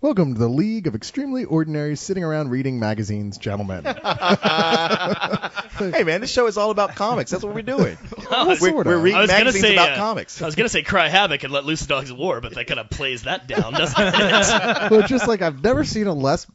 Welcome to the League of Extremely Ordinary Sitting Around Reading Magazines, gentlemen. Hey, man, this show is all about comics. That's what we're doing. We're reading magazines about comics. I was going to say Cry Havoc and Let Loose the Dogs of War, but that kind of plays that down, doesn't it? Well, just like I've never seen a less,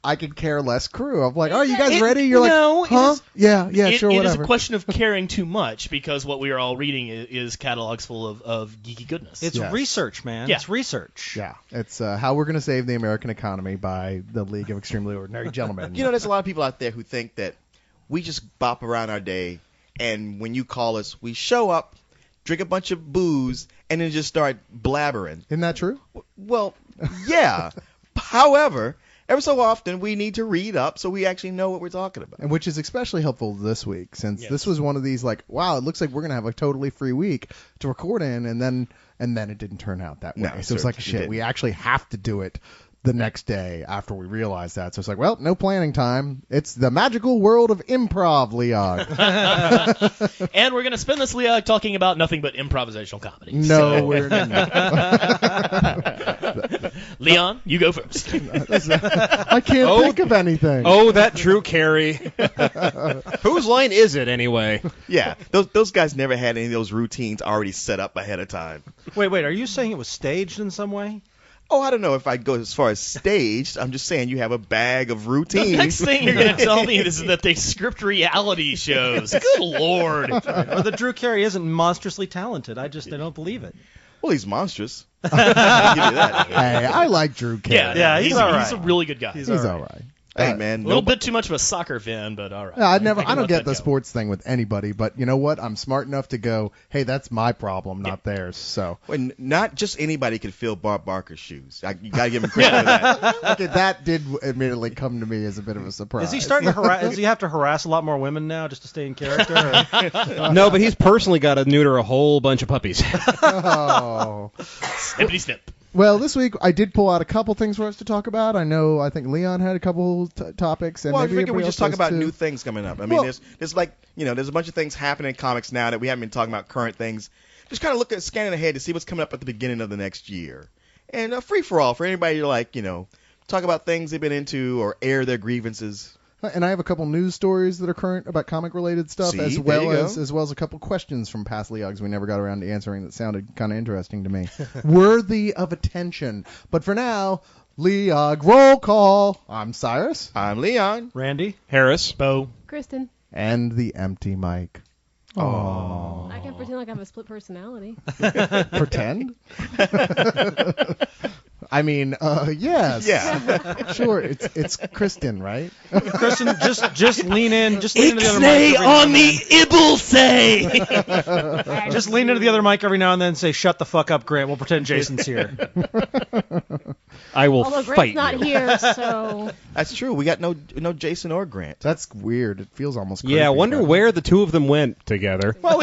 I could care less crew. I'm like, oh, you guys ready? You're like, huh? Yeah, sure, whatever. It is a question of caring too much because what we are all reading is catalogs full of geeky goodness. It's research, man. Yeah. It's research. Yeah, it's how we're going to save the American economy by the League of Extremely Ordinary Gentlemen. There's a lot of people out there who think that we just bop around our day, and when you call us, we show up, drink a bunch of booze, and then just start blabbering. Isn't that true? Well, yeah. However, every so often we need to read up so we actually know what we're talking about. And which is especially helpful this week, since Yes. this was one of these wow, it looks like we're going to have a totally free week to record in, and then it didn't turn out that way. No, So it's like, it shit, didn't. we actually have to do it the next day after we realized that. So it's like, well, no planning time. It's the magical world of improv, Leog. And we're going to spend this, Leog, talking about nothing but improvisational comedy. No, we're not. Leon, you go first. I can't think of anything. Oh, that Drew Carey. Whose line is it, anyway? Yeah, those guys never had any of those routines already set up ahead of time. Wait, are you saying it was staged in some way? Oh, I don't know if I'd go as far as staged. I'm just saying you have a bag of The routines. next thing you're going to tell me is that they script reality shows. Good Lord. Or that Drew Carey isn't monstrously talented. I don't believe it. Well, he's monstrous. I'll give you that. Hey, I like Drew Carey. Yeah, he's all right. He's a really good guy. He's all right. Hey, man. A little bit too much of a soccer fan, but all right. Yeah, I can don't let get that the go. sports thing with anybody, but you know what? I'm smart enough to go, hey, that's my problem, not theirs. So When not just anybody could fill Bob Barker's shoes. You got to give him credit for that. okay, that did admittedly come to me as a bit of a surprise. Is he starting to harass? Does he have to harass a lot more women now just to stay in character? Or? No, but he's personally got to neuter a whole bunch of puppies. Oh. Snippity snip. Well, this week I did pull out a couple things for us to talk about. I think Leon had a couple topics, and Well, I maybe figure we everybody just else talk does about too. new things coming up. I mean, Well- there's a bunch of things happening in comics now that we haven't been talking about current things. Just kind of scanning ahead to see what's coming up at the beginning of the next year. And free for all for anybody to talk about things they've been into or air their grievances. And I have a couple news stories that are current about comic-related stuff, See, as there well you as a couple questions from past Leogs we never got around to answering that sounded kind of interesting to me, worthy of attention. But for now, Leog roll call. I'm Cyrus, I'm Leon. Randy? Harris. Bo. Kristen. and the empty mic. Oh, I can pretend like I have a split personality. pretend? I mean, yes. Yeah. Sure, it's Kristen, right? Kristen, just lean in. Just lean into the other mic. Ixnay every now on and the Ibblesay. then. Just lean into the other mic every now and then and say, "Shut the fuck up, Grant." We'll pretend Jason's here. I will Although fight Grant's not you. here, so That's true. We got no Jason or Grant. That's weird. It feels almost creepy. Yeah, I wonder but- where the two of them went together. Well,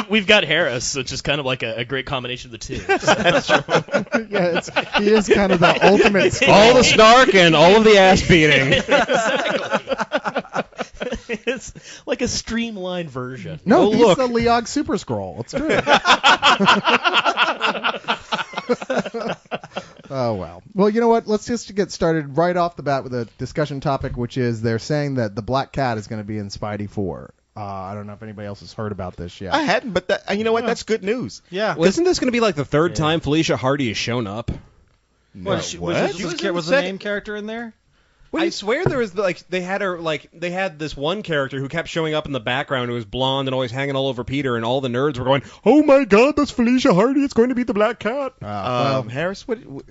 we've got Harris, which is kind of like a great combination of the two. Yeah, he is kind of the ultimate skull. All the snark and all of the ass beating. Exactly. It's like a streamlined version. No, Oh, he's look. the Leog Super Scroll. It's true. Oh, well. Well, you know what? Let's just get started right off the bat with a discussion topic, which is they're saying that the Black Cat is going to be in Spidey 4. I don't know if anybody else has heard about this yet. I hadn't, but you know what? That's good news. Yeah. Well, isn't this going to be like the third time Felicia Hardy has shown up? No, Was what? the name character in there? I swear there was they had this one character who kept showing up in the background who was blonde and always hanging all over Peter, and all the nerds were going, "Oh my God, that's Felicia Hardy! It's going to be the Black Cat." Harris,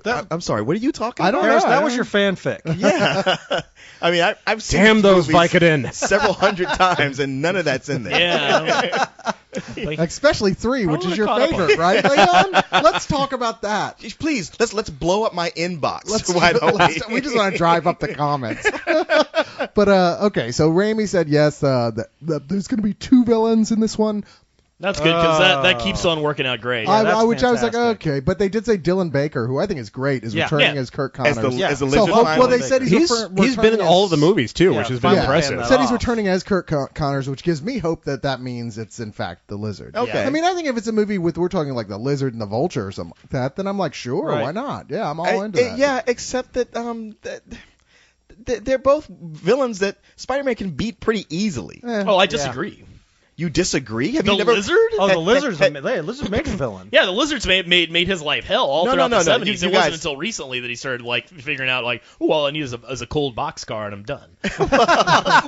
I'm sorry. What are you talking I about? don't Harris, know. that was your fanfic. Yeah. I mean, I've seen Damn these those movies Vicodin. several hundred times, and none of that's in there. Yeah. Especially 3, which Probably is your caught up on favorite, right, Leon? Let's talk about that. Please, let's blow up my inbox. Let's, Why don't we just want to drive up the comments. But, okay, so Raimi said yes, that there's going to be 2 villains in this one. That's good because that keeps on working out great. Yeah, that's which I was like, fantastic. okay, but they did say Dylan Baker, who I think is great, is Yeah. returning Yeah. as Kirk As Connors. the, as the So, lizard well, finally. they said He's been in all of the movies too, Yeah, which has finally been impressive. paying Said that he's off. returning as Kirk Connors, which gives me hope that means it's in fact the lizard. Okay. I mean, I think if it's a movie with we're talking like the lizard and the vulture or something like that, then I'm like, sure, Right. why not? Yeah, I'm all into that. Yeah, except that they're both villains that Spider-Man can beat pretty easily. Oh, I disagree. You disagree? Have The you never? lizard? Oh, the lizard's a major villain. Yeah, the lizard's made his life hell all No, throughout no, the no, 70s. you It wasn't guys- until recently that he started like figuring out like, oh, all I need is a cold boxcar and I'm done.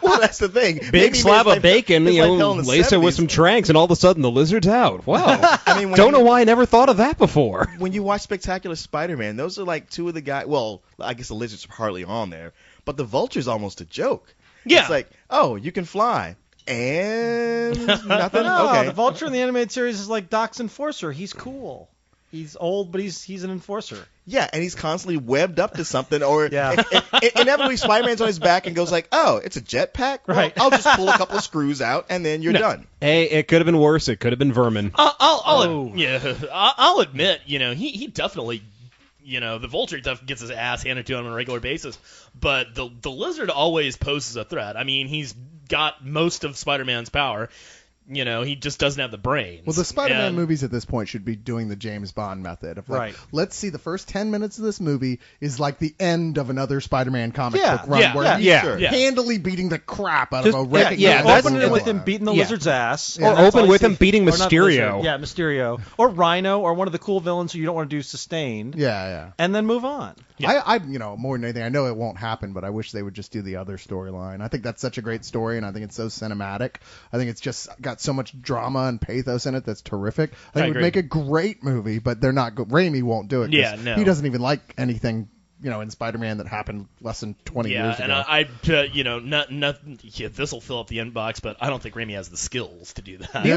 Well, that's the thing. Big Maybe slab his of bacon, his you life know, hell in the lace it with 70s. some tranks, and all of a sudden the lizard's out. Wow. I mean, when Don't you- know why I never thought of that before. When you watch Spectacular Spider-Man, those are like two of the guys. Well, I guess the lizard's hardly on there, but the vulture's almost a joke. Yeah. It's like, oh, you can fly. And nothing? No, Okay. the Vulture in the animated series is like Doc's enforcer. He's cool. He's old, but he's an enforcer. Yeah, and he's constantly webbed up to something, or Yeah. inevitably Spider-Man's on his back and goes like, oh, it's a jetpack? Well, Right. I'll just pull a couple of screws out, and then you're done. Hey, it could have been worse. It could have been vermin. I'll admit, he definitely, the Vulture gets his ass handed to him on a regular basis, but the Lizard always poses a threat. I mean, he's got most of Spider-Man's power. He just doesn't have the brains. Well, the Spider-Man And- movies at this point should be doing the James Bond method of like, Right. let's see the first 10 minutes of this movie is like the end of another Spider-Man comic Yeah, book run yeah, where he's yeah, sure. yeah. handily beating the crap out Just- of a wrecking yeah, ball. that's- Open it with villain. him beating the Yeah. lizard's ass. Yeah. Or That's all open you with see. him beating Or not the Mysterio. lizard. Yeah, Mysterio. Or Rhino, or one of the cool villains who you don't want to do sustained. Yeah. And then move on. Yeah. I more than anything, I know it won't happen, but I wish they would just do the other storyline. I think that's such a great story, and I think it's so cinematic. I think it's just got so much drama and pathos in it that's terrific. I think it would agree. make a great movie, but they're not. Raimi won't do it. 'cause Yeah, no. He doesn't even like anything, in Spider-Man that happened less than 20 years Yeah, and ago. this will fill up the inbox, but I don't think Raimi has the skills to do that. The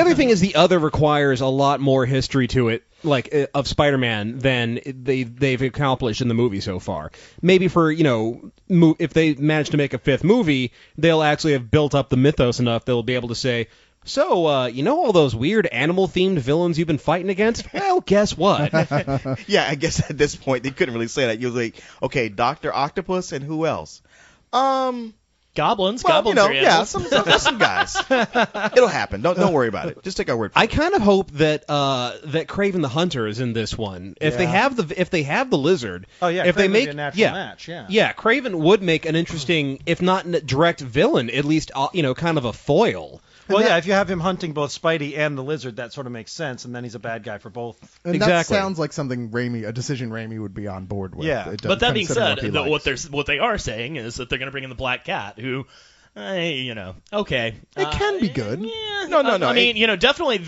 other thing is the other requires a lot more history to it, like of Spider-Man, than they've accomplished in the movie so far. Maybe for if they manage to make a fifth movie, they'll actually have built up the mythos enough they'll be able to say, so all those weird animal-themed villains you've been fighting against? Well, guess what? Yeah, I guess at this point they couldn't really say that. You was like, okay, Dr. Octopus and who else? Goblins Well, are animals. some guys. It'll happen. Don't worry about it. Just take our word for I kind of hope that that Kraven the Hunter is in this one. If they have the lizard, Oh, yeah. if they Kraven would be make a natural match, yeah. yeah, Kraven would make an interesting, if not direct villain, at least kind of a foil. Well, yeah, if you have him hunting both Spidey and the lizard, that sort of makes sense, and then he's a bad guy for both. And that Exactly. sounds like something a decision Raimi would be on board with. Yeah. It does- But that being considering said, what he likes. what they are saying is that they're going to bring in the Black Cat, who, okay, It can be good. Yeah, No, I mean, definitely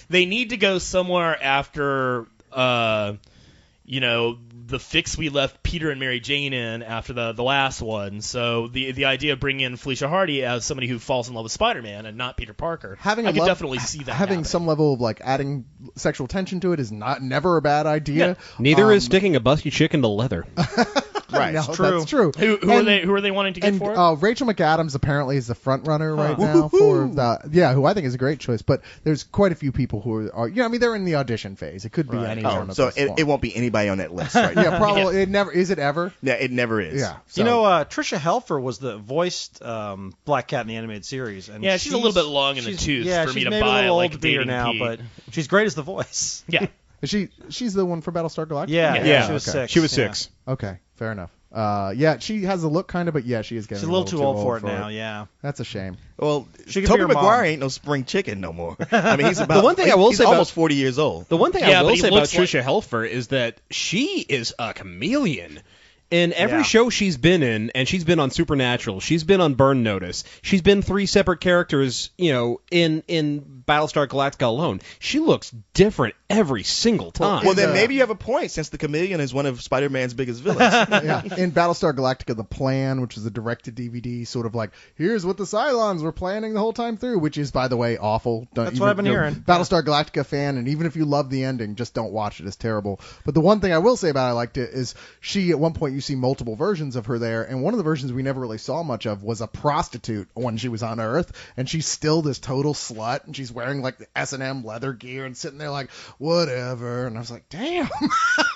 they need to go somewhere after, the fix we left Peter and Mary Jane in after the last one. So the idea of bringing in Felicia Hardy as somebody who falls in love with Spider-Man and not Peter Parker, I could definitely see that having happening. some level of like adding sexual tension to it is never a bad idea. Yeah. Neither is sticking a busty chick into leather. Right. No, true. That's true. Who are they wanting to get And for it? Rachel McAdams apparently is the front runner right now for the who I think is a great choice. But there's quite a few people who are they're in the audition phase. It could be anyone. Oh, at so this point. it won't be anybody on that list right now. Yeah, probably. It never is. It ever? Yeah, it never is. Yeah. You so- know, Trisha Helfer was the voiced Black Cat in the animated series. And Yeah, she's a little bit long in the tooth yeah, for me she's to maybe buy, a little like, old to be her Dating now, Pete. but she's great as the voice. Yeah. she's the one for Battlestar Galactica. Yeah, Yeah. she was Okay. 6. She was yeah. 6. Okay, fair enough. She has a look kind of, but yeah, she is getting She's a little too old for it now. Yeah. That's a shame. Well, She could Tobey be her Maguire mom. ain't no spring chicken no more. I mean, he's about one thing I will he's say about- almost 40 years old. The one thing Yeah, I but will he say about looks like- Trisha Helfer is that she is a chameleon. In every Yeah. show she's been in, and she's been on Supernatural, she's been on Burn Notice, she's been 3 separate characters, in Battlestar Galactica alone. She looks different every single time. Well, then maybe you have a point, since the chameleon is one of Spider-Man's biggest villains. Yeah, in Battlestar Galactica, The Plan, which is a directed-DVD, sort of like, here's what the Cylons were planning the whole time through, which is, by the way, awful. That's what I've been hearing. Battlestar Galactica fan, and even if you love the ending, just don't watch it. It's terrible. But the one thing I will say about it, I liked it, is she at one point you see multiple versions of her there, and one of the versions we never really saw much of was a prostitute when she was on Earth, and she's still this total slut, and she's wearing like the S&M leather gear and sitting there like, whatever, and I was like, damn.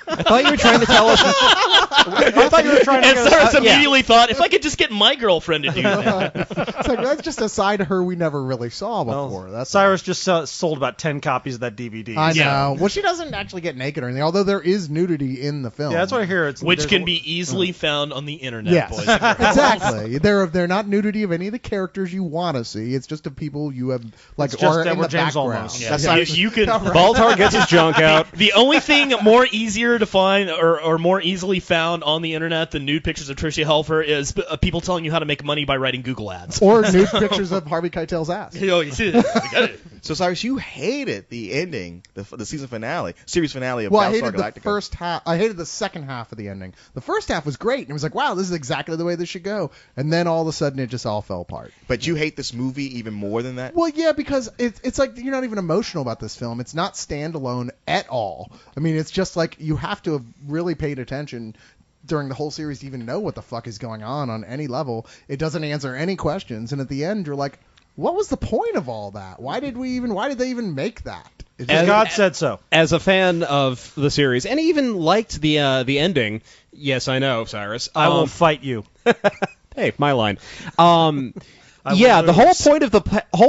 I thought you were trying to tell us. I thought you were trying to And go. Cyrus immediately thought, if I could just get my girlfriend to do that. It's like, that's just a side of her we never really saw before. Well, That's Cyrus just sold about 10 copies of that DVD. I know. Yeah. Well, she doesn't actually get naked or anything, although there is nudity in the film. Yeah, that's what I hear. Which there's can a- be easily found on the internet, Yes, boys and girls. exactly. They're not nudity of any of the characters you want to see. It's just of people you have like It's just are in Edward the James background. Olmos. Yeah, That's you, not- you can. Baltar gets his junk out. The only thing more easier to find or more easily found on the internet than nude pictures of Tricia Helfer is people telling you how to make money by writing Google ads. Or nude pictures of Harvey Keitel's ass. You know, you see, I got it. So Cyrus, you hated the ending, the season finale, series finale of Well, I Battlestar hated the Galactica. first half. I hated the second half of the ending. The first half was great, and it was like, wow, this is exactly the way this should go. And then all of a sudden, it just all fell apart. But you hate this movie even more than that? Well, yeah, because it's like you're not even emotional about this film. It's not standalone at all. I mean, it's just like you have to have really paid attention during the whole series to even know what the fuck is going on any level. It doesn't answer any questions, and at the end, you're like, what was the point of all that? Why did they even make that? It just- And- God said so. As a fan of the series, and even liked the ending. Yes, I know, Cyrus. I will fight you. Hey, my line. I Yeah, will the whole lose.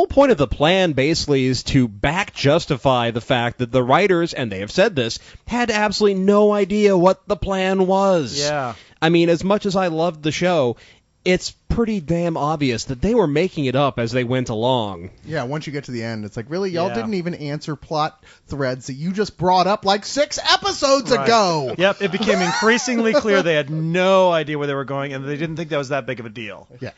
point of the plan basically is to back justify the fact that the writers, and they have said this, had absolutely no idea what the plan was. Yeah. I mean, as much as I loved the show, it's pretty damn obvious that they were making it up as they went along. Yeah, once you get to the end, it's like, really, y'all Yeah. didn't even answer plot threads that you just brought up like 6 episodes Right. ago. Yep, it became increasingly clear they had no idea where they were going, and they didn't think that was that big of a deal. Yeah,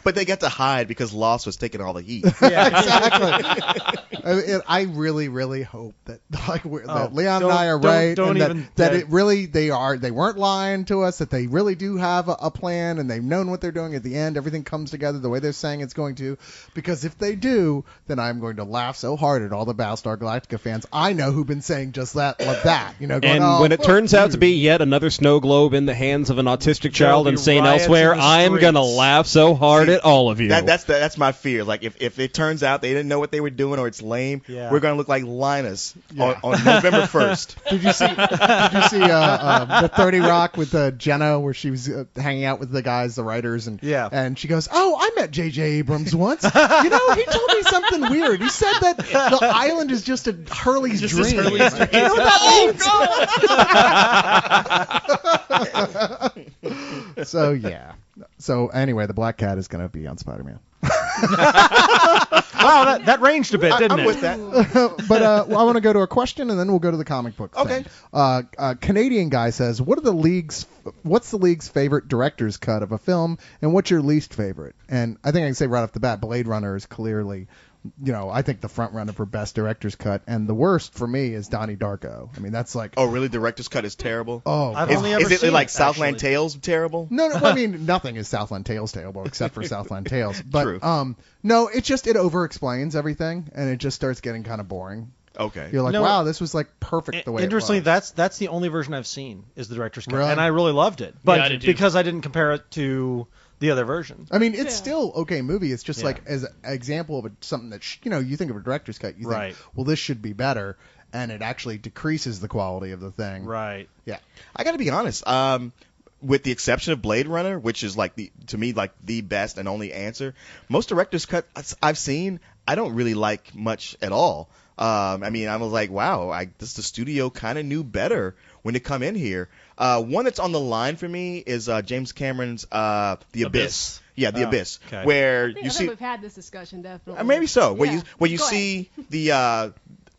But they got to hide because Lost was taking all the heat. exactly. I really, really hope that that Leon and I are right, don't and that, even- that yeah. it really they weren't lying to us, that they really do have a plan, and they've known what they're doing. At the end, everything comes together the way they're saying it's going to. Because if they do, then I'm going to laugh so hard at all the Battlestar Galactica fans I know who've been saying just that, like that. You know, going, And "Oh, when it fuck turns out you." to be yet another snow globe in the hands of an autistic child There'll and be sane riots elsewhere, in the I'm gonna streets. laugh so hard at all of you. That's my fear. Like if it turns out they didn't know what they were doing or it's lame, Yeah. we're gonna look like Linus Yeah. on November 1st. Did you see the 30 Rock with Jenna, where she was hanging out with the guys, the writers, and Yeah. and she goes, "Oh, I met J.J. Abrams once. You know, he told me something weird. He said that the island is just a Hurley's Just dream. his Hurley's dream. You know what that means? So yeah. So anyway, the Black Cat is going to be on Spider-Man. Wow, that ranged a bit, didn't I'm it? with that. But I want to go to a question, and then we'll go to the comic book thing. Canadian guy says, what's the league's favorite director's cut of a film, and what's your least favorite? And I think I can say right off the bat, Blade Runner is clearly, I think the front runner for best director's cut, and the worst for me is Donnie Darko. I mean, that's like, Oh, really? Director's cut is terrible. I've Is, only ever is it seen like it, Southland actually. Tales terrible? No, I mean, nothing is Southland Tales terrible except for Southland Tales. But True. no, it over-explains everything, and it just starts getting kind of boring. Okay. You're like, No, wow, this was like perfect the way Interestingly, it was. that's the only version I've seen is the director's cut, Really? and I really loved it. But Yeah, I did too. because I didn't compare it to the other version. I mean, it's Yeah. still okay movie. It's just Yeah. like as an example of something that you think of a director's cut, you Right. think, well, this should be better, and it actually decreases the quality of the thing. Right. Yeah. I got to be honest. With the exception of Blade Runner, which is to me the best and only answer, most director's cuts I've seen, I don't really like much at all. I mean, I was like, wow, the studio kind of knew better when to come in here. One that's on the line for me is James Cameron's The Abyss. Yeah, The Abyss, okay. where I think you I see. think we've had this discussion definitely. Maybe so. Where Yeah. you Go see the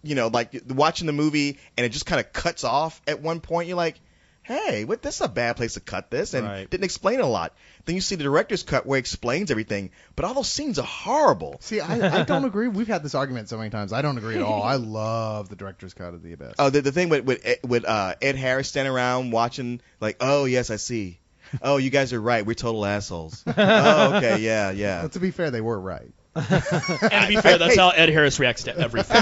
like watching the movie and it just kind of cuts off at one point. You're like, hey, this is a bad place to cut this, and Right. didn't explain a lot. Then you see the director's cut where it explains everything, but all those scenes are horrible. See, I don't agree. We've had this argument so many times. I don't agree at all. I love the director's cut of The Abyss. Oh, the thing with Ed Harris standing around watching, like, oh yes, I see. Oh, you guys are right. We're total assholes. Oh, okay, yeah. But to be fair, they were right. And to be fair, that's how Ed Harris reacts to everything.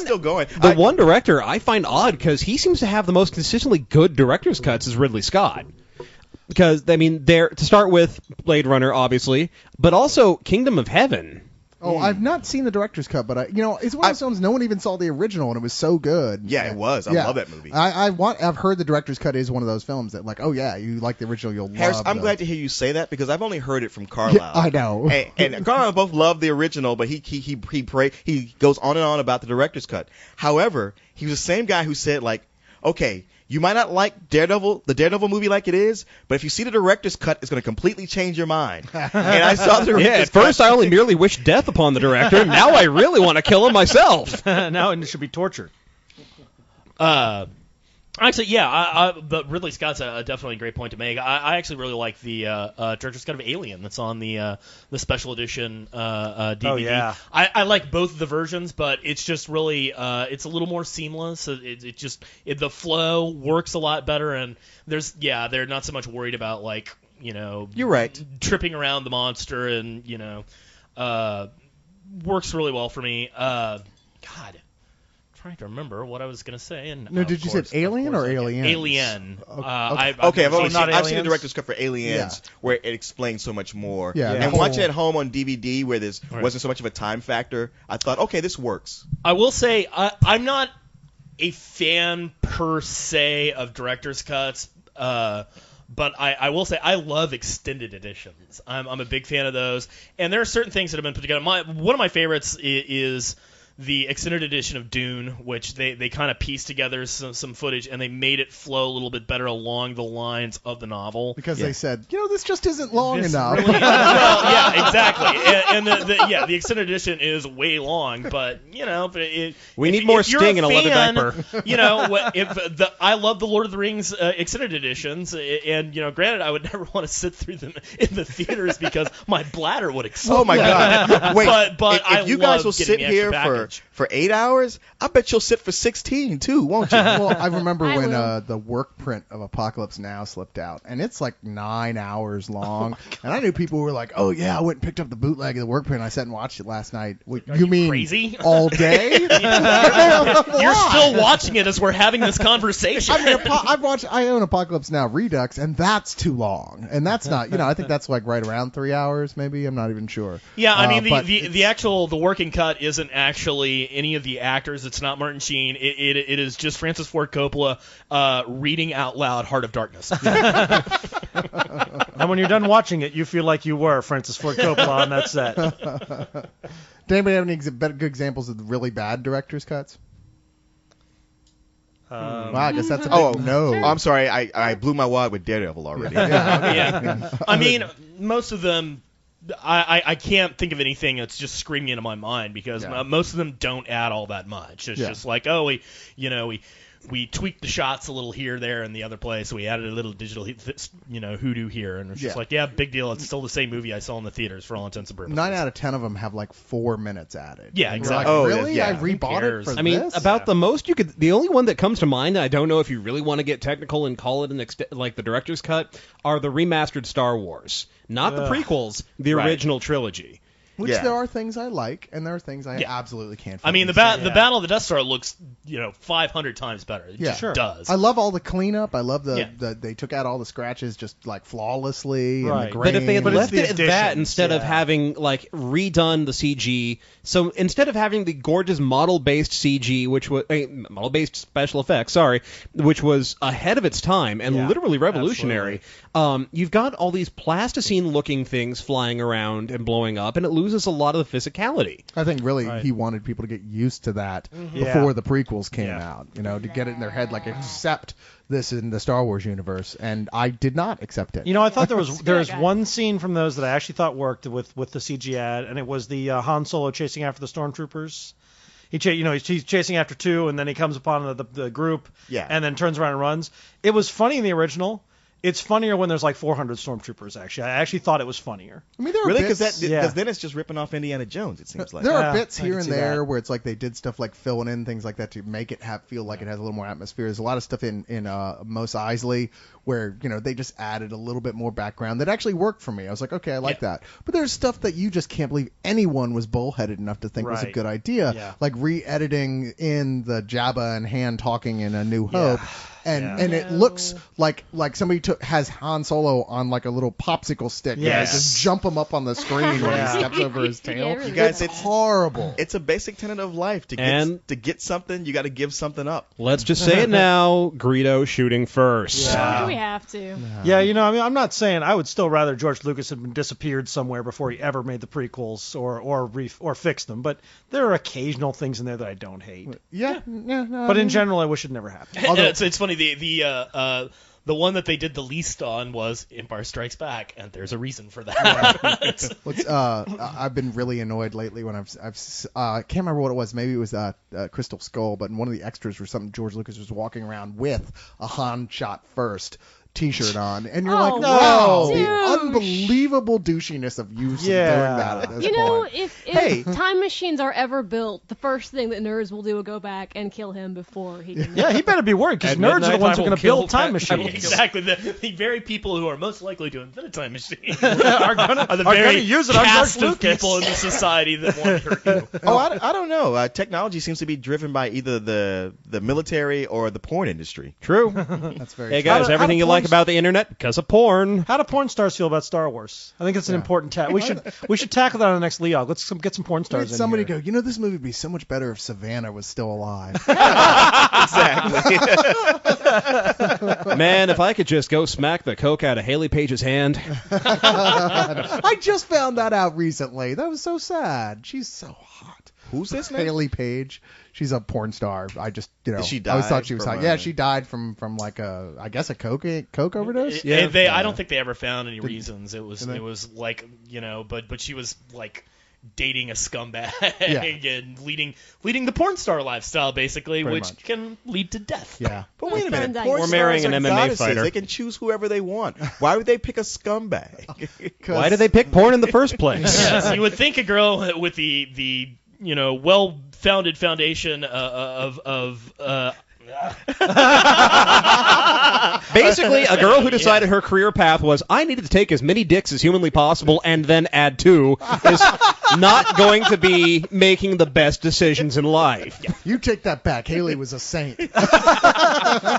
Still going. The one director I find odd because he seems to have the most consistently good director's cuts is Ridley Scott. Because, I mean, to start with Blade Runner, obviously, but also Kingdom of Heaven. Oh, I've not seen the director's cut, but it's one of those films no one even saw the original, and it was so good. Yeah, it was. I love that movie. I've heard the director's cut is one of those films that, like, oh yeah, you like the original, you'll Harris, love. I'm glad to hear you say that because I've only heard it from Carlisle. I know. And Carlisle and I both love the original, but he goes on and on about the director's cut. However, he was the same guy who said, like, okay, you might not like the Daredevil movie like it is, but if you see the director's cut, it's going to completely change your mind. And I saw the director's at first I only merely wished death upon the director. Now I really want to kill him myself. Now it should be torture. Actually, yeah, but Ridley Scott's definitely a great point to make. I actually really like the director's cut of Alien that's on the special edition DVD. Oh, yeah. I like both of the versions, but it's just really it's a little more seamless. The flow works a lot better, and they're not so much worried about like You're right. tripping around the monster, and works really well for me. God. Trying to remember what I was going to say. And No, did you say Alien or Aliens? Alien. I've seen the director's cut for Aliens, where it explains so much more. Yeah. And watching it at home on DVD, where there wasn't so much of a time factor, I thought, okay, this works. I will say I'm not a fan per se of director's cuts, but I will say I love extended editions. I'm a big fan of those, and there are certain things that have been put together. One of my favorites is the extended edition of Dune, which they kind of pieced together some footage, and they made it flow a little bit better along the lines of the novel. Because they said, this just isn't long enough. Really, well, yeah, exactly. And the extended edition is way long, but we need more Sting in a leather diaper. I love the Lord of the Rings extended editions, and granted, I would never want to sit through them in the theaters because my bladder would explode. Oh my God! Wait, but if you guys will sit here for 8 hours, I bet you'll sit for 16 too, won't you? Well, I remember when the work print of Apocalypse Now slipped out, and it's like 9 hours long. And I knew people who were like, "Oh yeah, I went and picked up the bootleg of the work print. I sat and watched it last night." You mean crazy? All day? You're still watching it as we're having this conversation. I own Apocalypse Now Redux, and that's too long. And that's not, I think that's like right around 3 hours, maybe. I'm not even sure. Yeah, I mean the working cut isn't actually any of the actors. It's not Martin Sheen. It is just Francis Ford Coppola reading out loud Heart of Darkness. And when you're done watching it, you feel like you were Francis Ford Coppola on that set. Does anybody have any good examples of really bad director's cuts? Wow, I guess that's a big no. Oh, I'm sorry. I blew my wad with Daredevil already. Yeah. I mean, most of them, I can't think of anything that's just screaming into my mind because most of them don't add all that much. It's just like, we tweaked the shots a little here, there, and the other place. We added a little digital, hoodoo here, and it's just like, big deal. It's still the same movie I saw in the theaters for all intents and purposes. 9 out of 10 of them have like 4 minutes added. Yeah, exactly. Like, really? I rebought it for this? About the most you could. The only one that comes to mind, and I don't know if you really want to get technical and call it like the director's cut, are the remastered Star Wars, not the prequels, the original trilogy. Which there are things I like, and there are things I absolutely can't. I mean, the Battle of the Death Star looks, 500 times better. It just does. I love all the cleanup. I love they took out all the scratches just like flawlessly. Right. And the grain. But if they had left it at that instead of yeah. having like redone the CG, so instead of having the gorgeous model-based CG, which was model-based special effects, which was ahead of its time and literally revolutionary, you've got all these plasticine-looking things flying around and blowing up, and it loses a lot of the physicality. I think really he wanted people to get used to that before the prequels came out, to get it in their head, like accept this in the Star Wars universe, and I did not accept it. I thought there was one scene from those that I actually thought worked with the CG ad, and it was the Han Solo chasing after the stormtroopers. He's chasing after 2, and then he comes upon the group, and then turns around and runs. It was funny in the original. It's funnier when there's like 400 stormtroopers. Actually, I actually thought it was funnier. I mean, there are Really? bits, Because then it's just ripping off Indiana Jones, it seems like. there are Yeah, bits I here can and see there that. where it's like they did stuff like filling in things like that to make it feel like it has a little more atmosphere. There's a lot of stuff in Mos Eisley where they just added a little bit more background that actually worked for me. I was like, okay, I like that. But there's stuff that you just can't believe anyone was bullheaded enough to think was a Right. good idea, Yeah. like re-editing in the Jabba and Han talking in A New Hope. And it looks like somebody has Han Solo on like a little popsicle stick and Yes. they just jump him up on the screen when Yeah. he steps over his tail. Yeah, it really You guys, It's horrible. It's a basic tenet of life. To get something, you got to give something up. Let's just say it now. Greedo shooting first. Do we have to? Yeah, I mean, I'm not saying I would still rather George Lucas had disappeared somewhere before he ever made the prequels or fixed them. But there are occasional things in there that I don't hate. Yeah, no, But in general, I wish it never happened. And it's funny. The one that they did the least on was Empire Strikes Back, and there's a reason for that. I've been really annoyed lately when I can't remember what it was. Maybe it was Crystal Skull, but in one of the extras was something George Lucas was walking around with a Han shot first T-shirt on, and you're like, no. wow, the Douche. unbelievable douchiness of you doing that at this You know, point. if time machines are ever built, the first thing that nerds will do will go back and kill him before he can. Yeah, he better be worried because At nerds are the midnight, ones I who are will going to kill build time time- machines. Exactly. The very people who are most likely to invent a time machine are going are the to very use it on cast George of Lucas. people in the society that want to hurt you. I don't know. Technology seems to be driven by either the military or the porn industry. True. That's very Hey true. guys, How do everything you like porns- about the internet because of porn. How do porn stars feel about Star Wars? I think it's an important we should tackle that on the next Leog. Let's get some porn stars in Somebody here. go, this movie would be so much better if Savannah was still alive. Exactly. Man, if I could just go smack the coke out of Haley Page's hand. I just found that out recently. That was so sad. She's so hot. Who's this now? Haley Page. She's a porn star. I just, Did she I always die thought she was from hot. a- Yeah, she died from like a coke overdose. I don't think they ever found any reasons. It was Did they? it was like but she was like dating a scumbag Yeah. and leading the porn star lifestyle basically, Pretty which much. can lead to death. Yeah. But wait a minute. Or Porn marrying stars an are MMA goddesses. fighter. They can choose whoever they want. Why would they pick a scumbag? Why did they pick porn in the first place? Yes, you would think a girl with the well-founded foundation of Basically, a girl who decided her career path was, I needed to take as many dicks as humanly possible and then add 2, is not going to be making the best decisions in life. You take that back. Haley was a saint.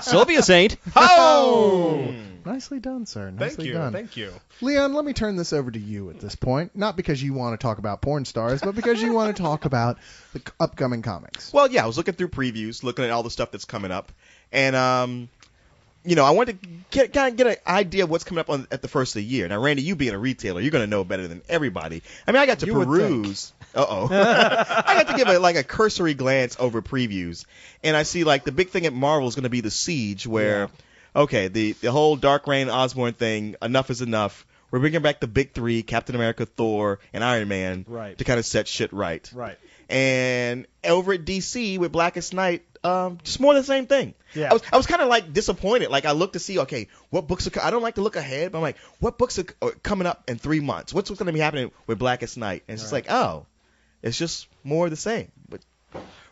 Sylvia Saint. Oh! Nicely done, sir. Nicely Thank you. done. Thank you. Leon, let me turn this over to you at this point. Not because you want to talk about porn stars, but because you want to talk about the upcoming comics. Well, yeah, I was looking through previews, looking at all the stuff that's coming up, and I wanted to get an idea of what's coming up at the first of the year. Now, Randy, you being a retailer, you're going to know better than everybody. I mean, I got to peruse. I got to give a cursory glance over previews, and I see like the big thing at Marvel is going to be the Siege, where okay, the whole Dark Reign Osborn thing, enough is enough. We're bringing back the big three, Captain America, Thor, and Iron Man, Right. to kind of set shit right. Right. And over at DC with Blackest Night, just more of the same thing. Yeah. I was kind of like disappointed. Like I looked to see, okay, what books are. I don't like to look ahead, but I'm like, what books are coming up in 3 months? What's going to be happening with Blackest Night? And it's just like, oh, it's just more of the same. But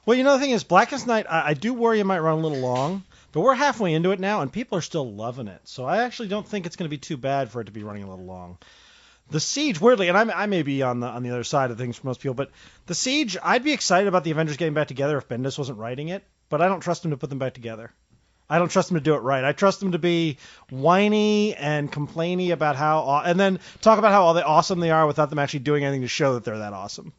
Well, the thing is, Blackest Night, I do worry it might run a little long, but we're halfway into it now, and people are still loving it. So I actually don't think it's going to be too bad for it to be running a little long. The Siege, weirdly, and I may be on the other side of things for most people, but the Siege, I'd be excited about the Avengers getting back together if Bendis wasn't writing it, but I don't trust him to put them back together. I don't trust him to do it right. I trust him to be whiny and complainy about and then talk about how awesome they are without them actually doing anything to show that they're that awesome.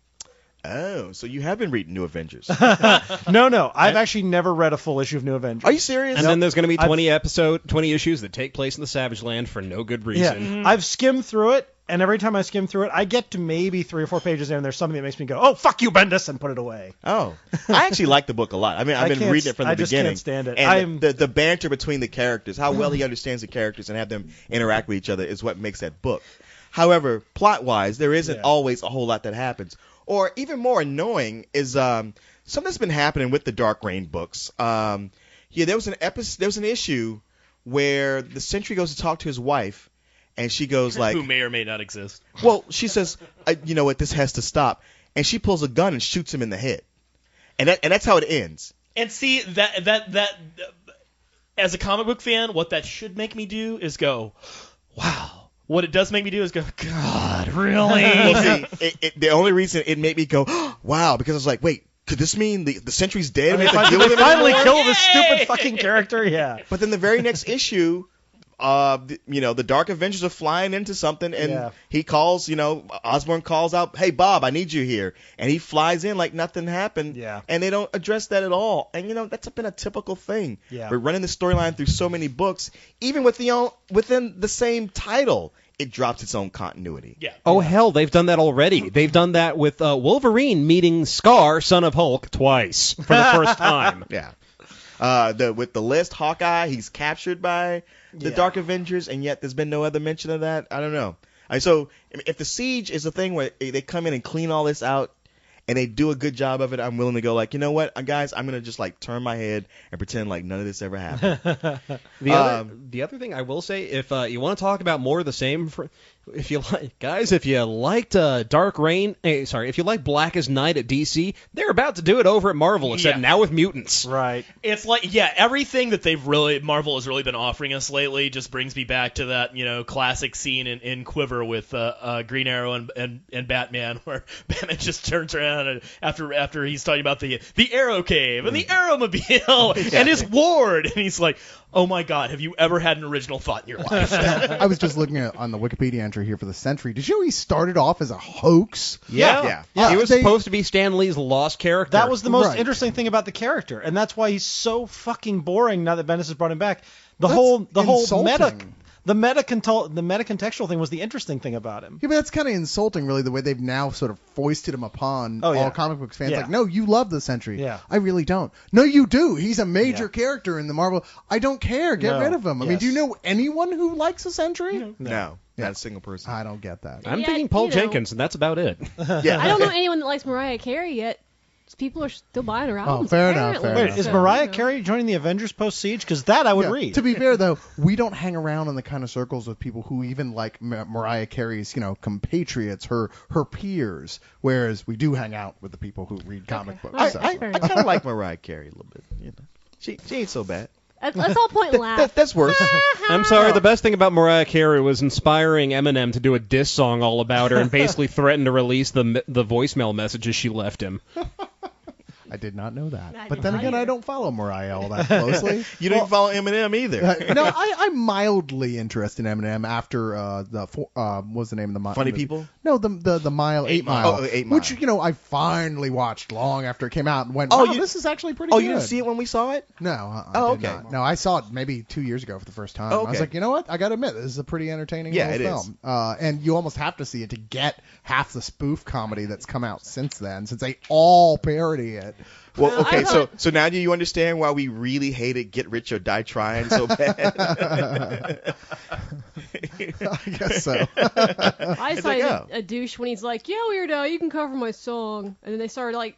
oh, so you have been reading New Avengers? No, I've actually never read a full issue of New Avengers. Are you serious? And then there's going to be 20 issues that take place in the Savage Land for no good reason. Yeah, I've skimmed through it, and every time I skim through it, I get to maybe 3 or 4 pages in, and there's something that makes me go, "Oh, fuck you, Bendis," and put it away. Oh, I actually like the book a lot. I mean, I've been can't- reading it from the I just beginning. can't stand it. And the banter between the characters, how well he understands the characters and have them interact with each other is what makes that book. However, plot-wise, there isn't always a whole lot that happens. Or even more annoying is something that's been happening with the Dark Reign books. There was an issue where the Sentry goes to talk to his wife, and she goes like, who may or may not exist. well, she says, you know what, this has to stop, and she pulls a gun and shoots him in the head, and that's how it ends. And see that as a comic book fan, what that should make me do is go, wow. What it does make me do is go, God, really? Well, see, the only reason it made me go, wow, because I was like, wait, could this mean the Sentry's dead? We have to deal with They him finally anymore? kill this stupid fucking character. Yeah. But then the very next issue, the Dark Avengers are flying into something, and he calls, Osborn calls out, hey, Bob, I need you here. And he flies in like nothing happened. Yeah. And they don't address that at all. And, that's been a typical thing. Yeah. We're running the storyline through so many books, even within the same title, it drops its own continuity. Yeah. Oh, hell, they've done that already. They've done that with Wolverine meeting Scar, son of Hulk, twice for the first time. Yeah. With the list, Hawkeye, he's captured by the Dark Avengers, and yet there's been no other mention of that. I don't know. So if the Siege is a thing where they come in and clean all this out, and they do a good job of it, I'm willing to go like, you know what, guys, I'm gonna just like turn my head and pretend like none of this ever happened. The other thing I will say, if you want to talk about more of the same, if you liked if you like Blackest Night at DC, they're about to do it over at Marvel, except now with mutants. Right. It's like, everything that Marvel has really been offering us lately just brings me back to that, classic scene in Quiver with Green Arrow and Batman, where Batman just turns around and after he's talking about the Arrow Cave and the Arrowmobile and his ward, and he's like, oh my God, have you ever had an original thought in your life? I was just looking on the Wikipedia entry here for the Sentry. Did you know he started off as a hoax? Yeah. He was supposed to be Stan Lee's lost character. That was the most Right. interesting thing about the character, and that's why he's so fucking boring now that Bendis has brought him back. The whole insulting. the meta contextual thing was the interesting thing about him. Yeah, but that's kind of insulting, really, the way they've now sort of foisted him upon all comic books fans. Yeah. Like, no, you love the Sentry. Yeah. I really don't. No, you do. He's a major character in the Marvel. I don't care. Get rid of him. I mean, do you know anyone who likes a Sentry? No, not a single person. I don't get that. I'm Yeah, thinking Paul you know. Jenkins, and that's about it. Yeah. I don't know anyone that likes Mariah Carey yet. People are still buying her albums. fair enough, apparently. fair Wait, enough. is So, Mariah you know. Carey joining the Avengers post-Siege? Because that I would Yeah. read. To be fair, though, we don't hang around in the kind of circles with people who even like Mariah Carey's, compatriots, her peers, whereas we do hang out with the people who read comic books. Right. So. I Fair kind enough. of like Mariah Carey a little bit. She ain't so bad. Let's all point and laugh. That's worse. I'm sorry, the best thing about Mariah Carey was inspiring Eminem to do a diss song all about her and basically threaten to release the voicemail messages she left him. I did not know that. I But did then not again, I either. don't follow Mariah all that closely. You don't even follow Eminem either. No, I'm mildly interested in Eminem after what was the name of the mile? Funny People? No, the Mile, 8 Mile. Oh, 8 Mile. Which, I finally watched long after it came out and went, Oh, wow, you- this is actually pretty Oh, good. you didn't see it when we saw it? No. I Oh, did okay. not. No, I saw it maybe 2 years ago for the first time. Oh, I was okay. like, you know what? I got to admit, this is a pretty entertaining Yeah, little it is. film. And you almost have to see it to get half the spoof comedy that's come out since then, since they all parody it. Well, Well, okay, I thought- so now do you understand why we really hated Get Rich or Die Trying so bad? I guess so. I It's saw like, he's oh. a douche when he's like, "Yeah, Weird Al, you can cover my song," and then they started like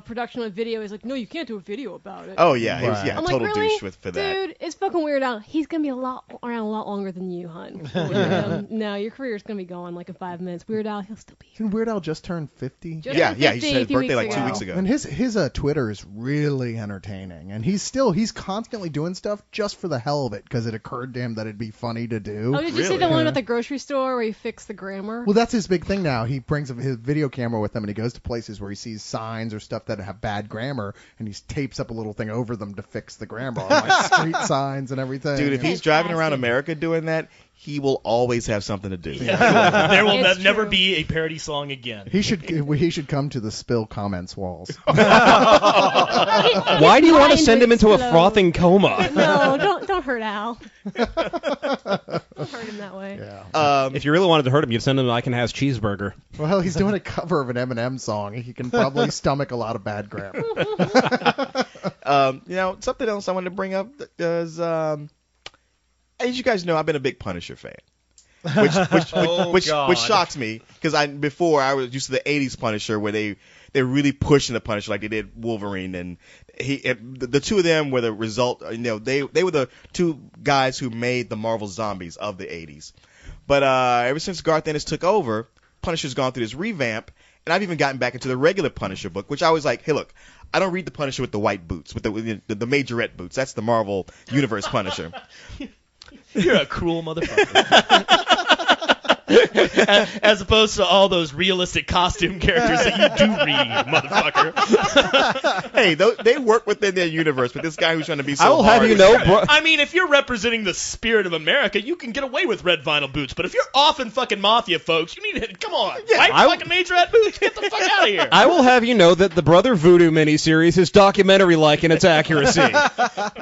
production on video. He's like, "No, you can't do a video about it." Oh, yeah, he was Right. a I'm total like, really? douche for that. Dude, it's fucking Weird Al. He's gonna be around a lot longer than you, hun. No, your career's gonna be gone like in 5 minutes. Weird Al, he'll still be here. Didn't Weird Al just turn 50? Just Yeah, turned he 50 said a his few birthday like weeks 2 ago. weeks ago. And his Twitter is really entertaining, and he's constantly doing stuff just for the hell of it because it occurred to him that it'd be funny to do. Oh, did you see Really? the one about the grocery store where he fixed the grammar? Well, that's his big thing now. He brings his video camera with him, and he goes to places where he sees signs or stuff that have bad grammar, and he tapes up a little thing over them to fix the grammar, on, like street signs and everything. Dude, if he's driving around Fantastic. America doing that, he will always have something to do. There will It's never true. be a parody song again. he should come to the Spill comments walls. Why do you want to send him into a frothing coma? No, don't hurt Al. Don't hurt him that way. Yeah. If you really wanted to hurt him, you'd send him I Can Has Cheeseburger. Well, he's doing a cover of an Eminem song. He can probably stomach a lot of bad grammar. Something else I wanted to bring up is, as you guys know, I've been a big Punisher fan. which shocks me because before I was used to the '80s Punisher where they're really pushing the Punisher like they did Wolverine, and the two of them were the result. They were the two guys who made the Marvel Zombies of the '80s. But ever since Garth Ennis took over, Punisher's gone through this revamp, and I've even gotten back into the regular Punisher book, which I was like, hey, look, I don't read the Punisher with the white boots, with the majorette boots. That's the Marvel Universe Punisher. You're a cruel motherfucker. As opposed to all those realistic costume characters that you do read, motherfucker. Hey, they work within their universe, but this guy who's trying to be so I will have hard you know, bro. I mean, if you're representing the spirit of America, you can get away with red vinyl boots. But if you're off in fucking Mafia, folks, you need to come on. White fucking majorette boots, get the fuck out of here. I will have you know that the Brother Voodoo miniseries is documentary-like in its accuracy.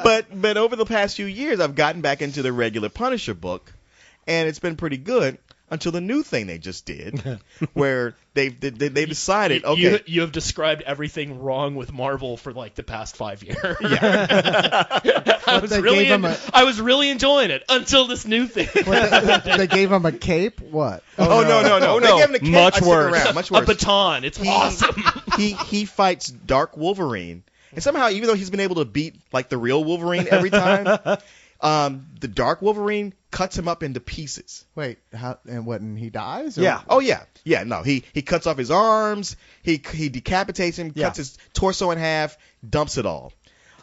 But over the past few years, I've gotten back into the regular Punisher book, and it's been pretty good. Until the new thing they just did, where they decided, okay. You have described everything wrong with Marvel for like the past 5 years. Yeah. I was really enjoying it until this new thing. They gave him a cape? What? Oh, no. They gave him a cape. Much worse. Much worse. A baton. It's awesome. He fights Dark Wolverine, and somehow, even though he's been able to beat like the real Wolverine every time, the Dark Wolverine cuts him up into pieces. Wait, how? And what? And he dies? Or? Yeah. Oh yeah. Yeah. No. He cuts off his arms. He decapitates him. Cuts his torso in half. Dumps it all.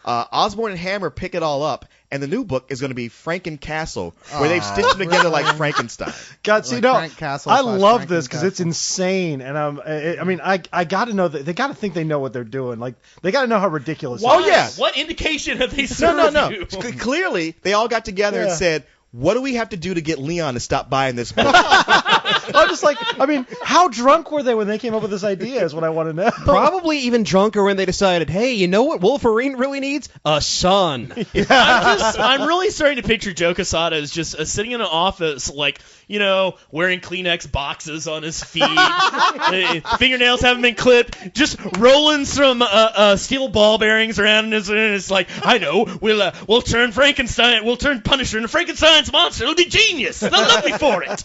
Osborn and Hammer pick it all up, and the new book is going to be Franken-Castle, where they've stitched them together like Frankenstein. God, see, Like no, Frank Castle I / love this because it's Franken-Castle. insane, and I mean, I got to know that they got to think they know what they're doing. Like, they got to know how ridiculous. Oh, it is. yeah. What indication have they served No. you? Clearly, they all got together and Yeah. said, what do we have to do to get Leon to stop buying this book? I'm just like, I mean, how drunk were they when they came up with this idea? Is what I want to know. Probably even drunker when they decided, hey, you know what Wolverine really needs? A son. I'm really starting to picture Joe Quesada as just sitting in an office, like, wearing Kleenex boxes on his feet, fingernails haven't been clipped, just rolling some steel ball bearings around in his, and it's like, I know, we'll turn Frankenstein, we'll turn Punisher into Frankenstein's monster. It'll be genius. They'll love me for it.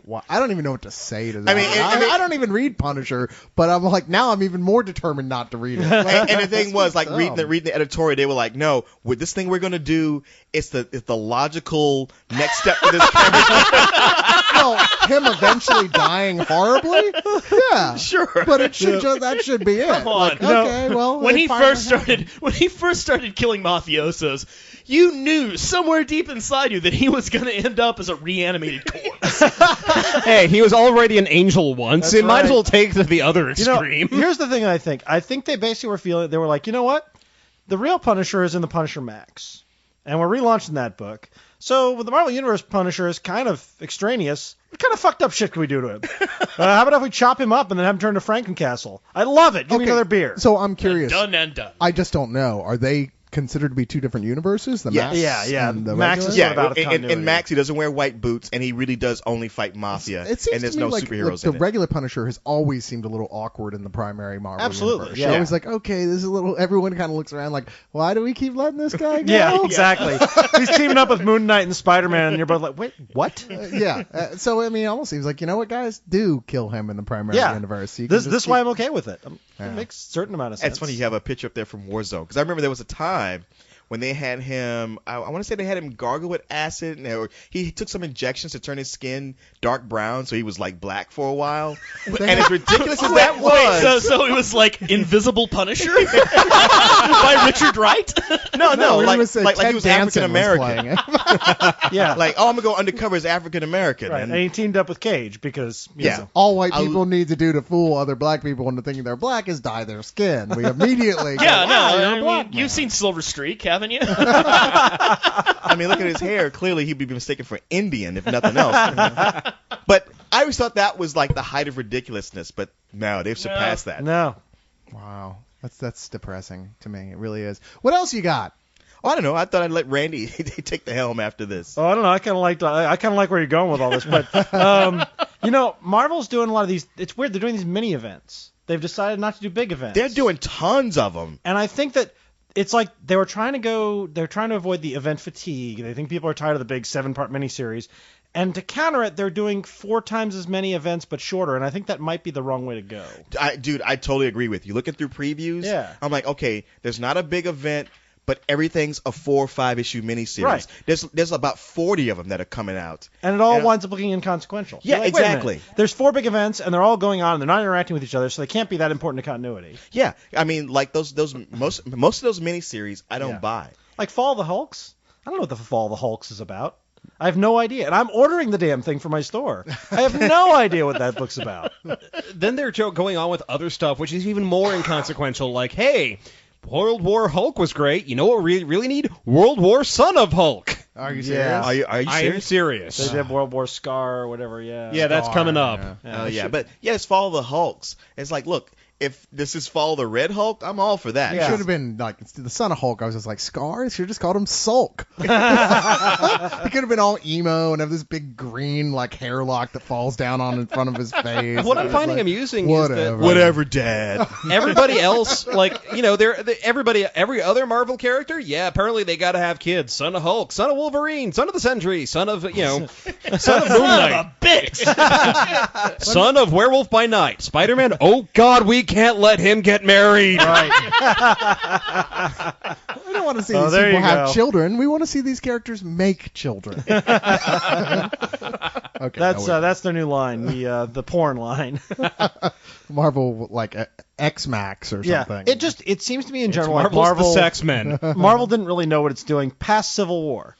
Wow, I don't even know what to say to that. I mean, I don't even read Punisher, but I'm like, now I'm even more determined not to read it. and the thing was, like, dumb. reading the editorial, they were like, no, with this thing we're going to do, it's the logical next step for this character. Well, him eventually dying horribly? Yeah. Sure. But it should that should be it. Come on. Like, okay, well, when they he finally first have it. started killing mafiosos, you knew somewhere deep inside you that he was going to end up as a reanimated corpse. Hey, he was already an angel once. That's It might as right. well take to the other extreme. Here's the thing I think. I think they basically were feeling, they were like, you know what? The real Punisher is in the Punisher Max. And we're relaunching that book. So with the Marvel Universe Punisher is kind of extraneous. What kind of fucked up shit can we do to him? How about if we chop him up and then have him turn to Franken-Castle? I love it. Give me Okay, another beer. So I'm curious. Done and done. I just don't know. Are they considered to be two different universes? The Yes. Max Yeah. and the Max regular? is Yeah, about in Max, he doesn't wear white boots, and he really does only fight mafia, It seems and there's to me no like superheroes the in it. regular Punisher has always seemed a little awkward in the primary Marvel Absolutely, universe. yeah. You're always like, okay, this is a little. Everyone kind of looks around like, why do we keep letting this guy go? Yeah, exactly. He's teaming up with Moon Knight and Spider-Man, and you're both like, wait, what? Yeah. So I mean, it almost seems like, you know what, guys, do kill him in the primary Yeah. universe. You can This just is why keep- I'm okay with it. Yeah. It makes a certain amount of sense. It's funny you have a picture up there from Warzone, because I remember there was a time when they had him, I want to say they had him gargle with acid, or he took some injections to turn his skin dark brown, so he was like black for a while. And as ridiculous as that was, Wait, so it was like Invisible Punisher by Richard Wright? no, we were like gonna say he Ted was Danson African was American. playing it. Yeah. Like, oh, I'm gonna go undercover as African American, Right. And he teamed up with Cage because, you Yeah. know. All white I'll- people need to do to fool other black people into thinking they're black is dye their skin. We immediately go, Yeah, wow, you're no, a black man. you've seen Silver Streak, haven't you? I mean, look at his hair. Clearly, he'd be mistaken for Indian, if nothing else. But I always thought that was like the height of ridiculousness. But no, they've surpassed that. No. Wow, that's depressing to me. It really is. What else you got? Oh, I don't know. I thought I'd let Randy take the helm after this. Oh, I don't know. I kind of like where you're going with all this, but Marvel's doing a lot of these. It's weird. They're doing these mini events. They've decided not to do big events. They're doing tons of them. And I think that it's like they're trying to avoid the event fatigue. They think people are tired of the big 7-part miniseries. And to counter it, they're doing 4 times as many events but shorter, and I think that might be the wrong way to go. Dude, I totally agree with you. Looking through previews, Yeah. I'm like, okay, there's not a big event, but everything's a 4 or 5 issue miniseries. Right. There's about 40 of them that are coming out. And it all Yeah. winds up looking inconsequential. Yeah, You're like, wait a minute, exactly. There's 4 big events, and they're all going on, and they're not interacting with each other, so they can't be that important to continuity. Yeah, I mean, like most of those miniseries, I don't Yeah. buy. Like Fall of the Hulks? I don't know what the Fall of the Hulks is about. I have no idea. And I'm ordering the damn thing for my store. I have no idea what that book's about. Then they're going on with other stuff, which is even more inconsequential. Like, hey, World War Hulk was great. You know what we really need? World War Son of Hulk. Are you Yeah. serious? Are you I am serious? serious. They did World War Scar or whatever, yeah. Yeah, that's coming up. Yeah. Yeah, but yeah, it's Fall of the Hulks. It's like, look, if this is Fall of the Red Hulk, I'm all for that. It Yeah. should have been like the Son of Hulk. I was just like, Scar? They should have just called him Sulk. He could have been all emo and have this big green like hairlock that falls down on in front of his face. What And I'm it's finding like, amusing whatever. is that Whatever, Dad. everybody else, like, you know, every other Marvel character, yeah, apparently they got to have kids. Son of Hulk, son of Wolverine, son of the Sentry, son of, you know, son of Moon Son Knight, of a bitch. son of Werewolf by Night, Spider-Man. Oh God, we can't let him get married. Right. We don't want to see Oh, these there people you have go. children. We want to see these characters make children. Okay, That's their new line, the porn line. Marvel like X-Max or Yeah. something. It seems to me in general like Marvel's Marvel the sex men. Marvel didn't really know what it's doing past Civil War.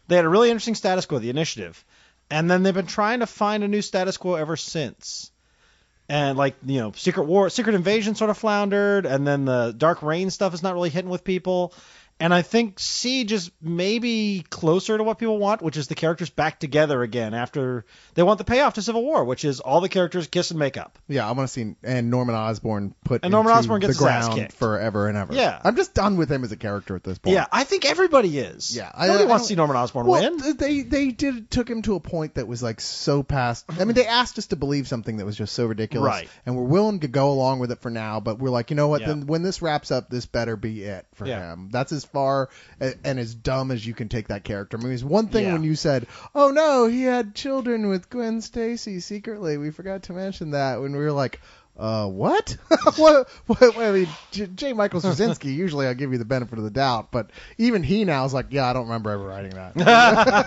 They had a really interesting status quo, the Initiative, and then they've been trying to find a new status quo ever since. And like, you know, Secret Invasion sort of floundered, and then the Dark Reign stuff is not really hitting with people. And I think Siege is maybe closer to what people want, which is the characters back together again after they want the payoff to Civil War, which is all the characters kiss and make up. Yeah, I want to see and Norman Osborn put And Norman into Osborn gets the his ass ground kicked. forever and ever. Yeah. I'm just done with him as a character at this point. Yeah, I think everybody is. Yeah, Nobody I wants don't- to see Norman Osborn Well, win. they took him to a point that was like so past. I mean, they asked us to believe something that was just so ridiculous, Right. and we're willing to go along with it for now. But we're like, you know what? Yeah. Then when this wraps up, this better be it for Yeah. him. That's as far and as dumb as you can take that character. I mean, it's one thing Yeah. when you said, "Oh no, he had children with Gwen Stacy secretly." We forgot to mention that when we were like. What? what? I mean, J. Michael Straczynski, usually I'll give you the benefit of the doubt, but even he now is like, yeah, I don't remember ever writing that. No, I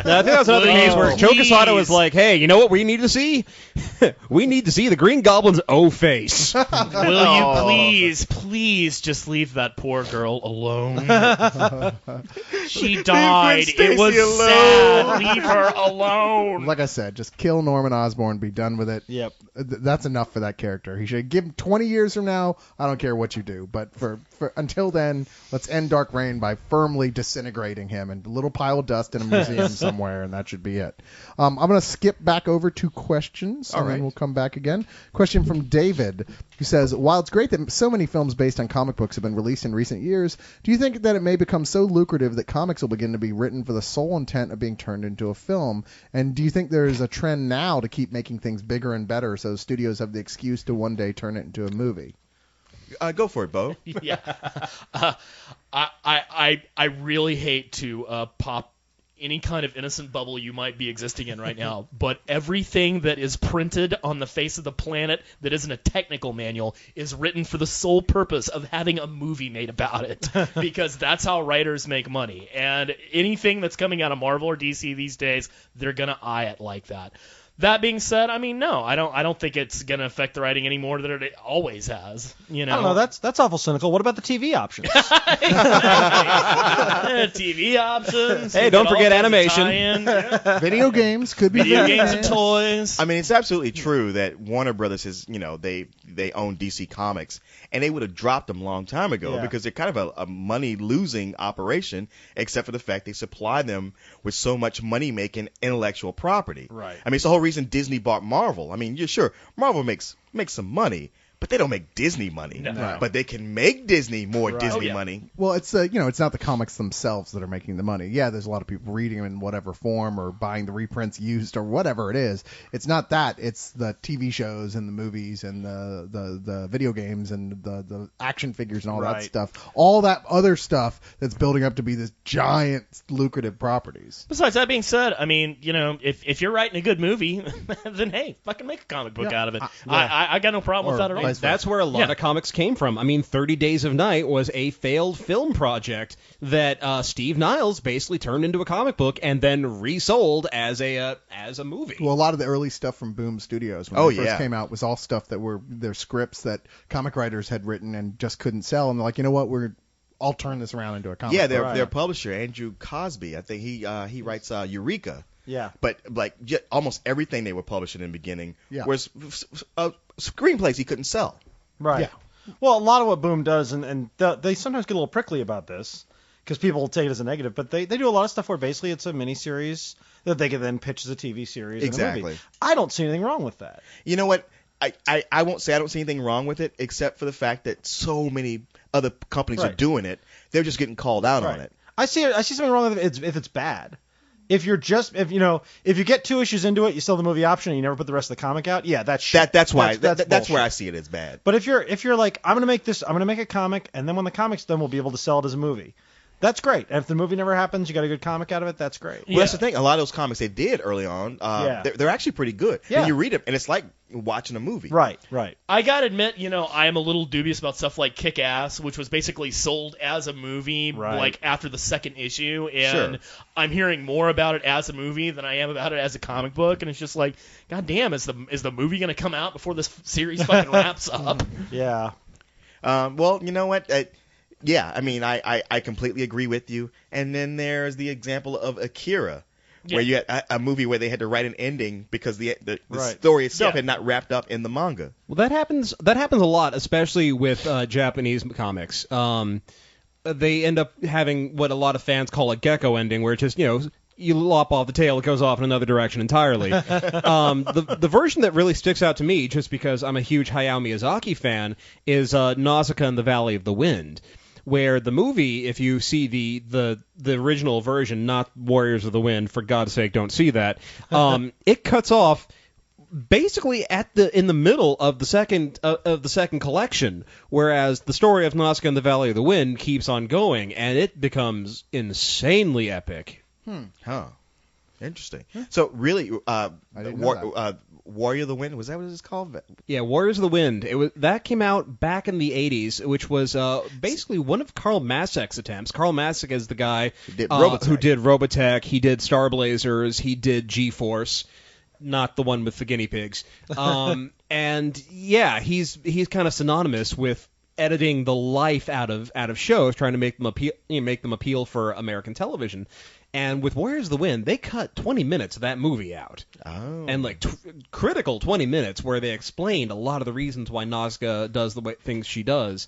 think that's another case where Joe Quesada was like, hey, you know what we need to see? We need to see the Green Goblin's O face. Will you please just leave that poor girl alone? She died. It was sad. Leave her alone. Like I said, just kill Norman Osborn, be done with it. Yep. That's enough for that character. He should give him 20 years from now. I don't care what you do, but for until then, let's end Dark Reign by firmly disintegrating him in a little pile of dust in a museum somewhere, and that should be it. I'm going to skip back over to questions, and then we'll come back again. Question from David, who says, while it's great that so many films based on comic books have been released in recent years, do you think that it may become so lucrative that comics will begin to be written for the sole intent of being turned into a film? And do you think there is a trend now to keep making things bigger and better so studios have the excuse to one day turn it into a movie? Go for it, Bo. Yeah. I really hate to pop any kind of innocent bubble you might be existing in right now, but everything that is printed on the face of the planet that isn't a technical manual is written for the sole purpose of having a movie made about it, because that's how writers make money. And anything that's coming out of Marvel or DC these days, they're gonna eye it like that. That being said, I mean, no, I don't think it's going to affect the writing any more than it always has. You know, I don't know. That's awful cynical. What about the TV options? TV options. Hey, you don't get all forget kinds of animation. tie-in. Yeah. Video games could be Video games and toys. I mean, it's absolutely true that Warner Brothers is, you know, they own DC Comics, and they would have dropped them a long time ago Yeah. because they're kind of a money-losing operation, except for the fact they supply them with so much money-making intellectual property. Right. I mean, it's the whole reason Disney bought Marvel. I mean, yeah, sure, Marvel makes some money, but they don't make Disney money. No. But they can make Disney more Right. Disney Oh, yeah. money. Well, it's it's not the comics themselves that are making the money. Yeah, there's a lot of people reading them in whatever form or buying the reprints used or whatever it is. It's not that. It's the TV shows and the movies and the video games and the action figures and all that Right. stuff. All that other stuff that's building up to be this giant lucrative properties. Besides that being said, I mean, if you're writing a good movie, then hey, fucking make a comic book out of it. I got no problem with that at all. vice versa. That's where a lot of comics came from. I mean, 30 Days of Night was a failed film project that Steve Niles basically turned into a comic book and then resold as a movie. Well, a lot of the early stuff from Boom Studios when they first came out was all stuff that were their scripts that comic writers had written and just couldn't sell. And they're like, you know what, I'll turn this around into a comic. Yeah, book. their publisher, Andrew Cosby, I think he writes Eureka. Yeah. But like almost everything they were publishing in the beginning Yeah. was screenplays he couldn't sell. Right. Yeah. Well, a lot of what Boom does, and they sometimes get a little prickly about this because people take it as a negative, but they do a lot of stuff where basically it's a miniseries that they can then pitch as a TV series. And a Exactly. movie. I don't see anything wrong with that. You know what? I won't say I don't see anything wrong with it, except for the fact that so many other companies are Right. doing it. They're just getting called out on it. I see something wrong with it if it's bad. If you get 2 issues into it, you sell the movie option and you never put the rest of the comic out, yeah, that's shit. That's why That's that's where I bullshit. see it as bad. But if you're like, I'm gonna make a comic, and then when the comic's done, we'll be able to sell it as a movie. That's great. And if the movie never happens, you got a good comic out of it. That's great. Well, that's the thing. A lot of those comics they did early on, they're actually pretty good. Yeah. And you read them, and it's like watching a movie. Right. I gotta admit, I am a little dubious about stuff like Kick-Ass, which was basically sold as a movie, Right. like after the second issue, and Sure. I'm hearing more about it as a movie than I am about it as a comic book, and it's just like, god damn, is the movie gonna come out before this series fucking wraps up? Yeah. Well, you know what? Yeah, I mean, I completely agree with you. And then there's the example of Akira, where you had a movie where they had to write an ending because the Right. story itself Yeah. had not wrapped up in the manga. Well, that happens a lot, especially with Japanese comics. They end up having what a lot of fans call a gecko ending, where it's just, you lop off the tail, it goes off in another direction entirely. The version that really sticks out to me, just because I'm a huge Hayao Miyazaki fan, is Nausicaa and the Valley of the Wind, where the movie, if you see the original version, not Warriors of the Wind, for God's sake, don't see that, it cuts off basically in the middle of the second collection, whereas the story of Nausicaa and the Valley of the Wind keeps on going, and it becomes insanely epic. Huh. Interesting. So really, didn't know Warrior of the Wind, was that what it's called? Yeah, Warriors of the Wind. That came out back in the 80s, which was basically one of Karl Masek's attempts. Karl Masek is the guy Who did Robotech. who did Robotech. He did Star Blazers. He did G-Force, not the one with the guinea pigs. And yeah, he's kind of synonymous with editing the life out of shows, trying to make them appeal for American television. And with Warriors of the Wind, they cut 20 minutes of that movie out. Oh. And like critical 20 minutes where they explained a lot of the reasons why Nausicaa does the way things she does,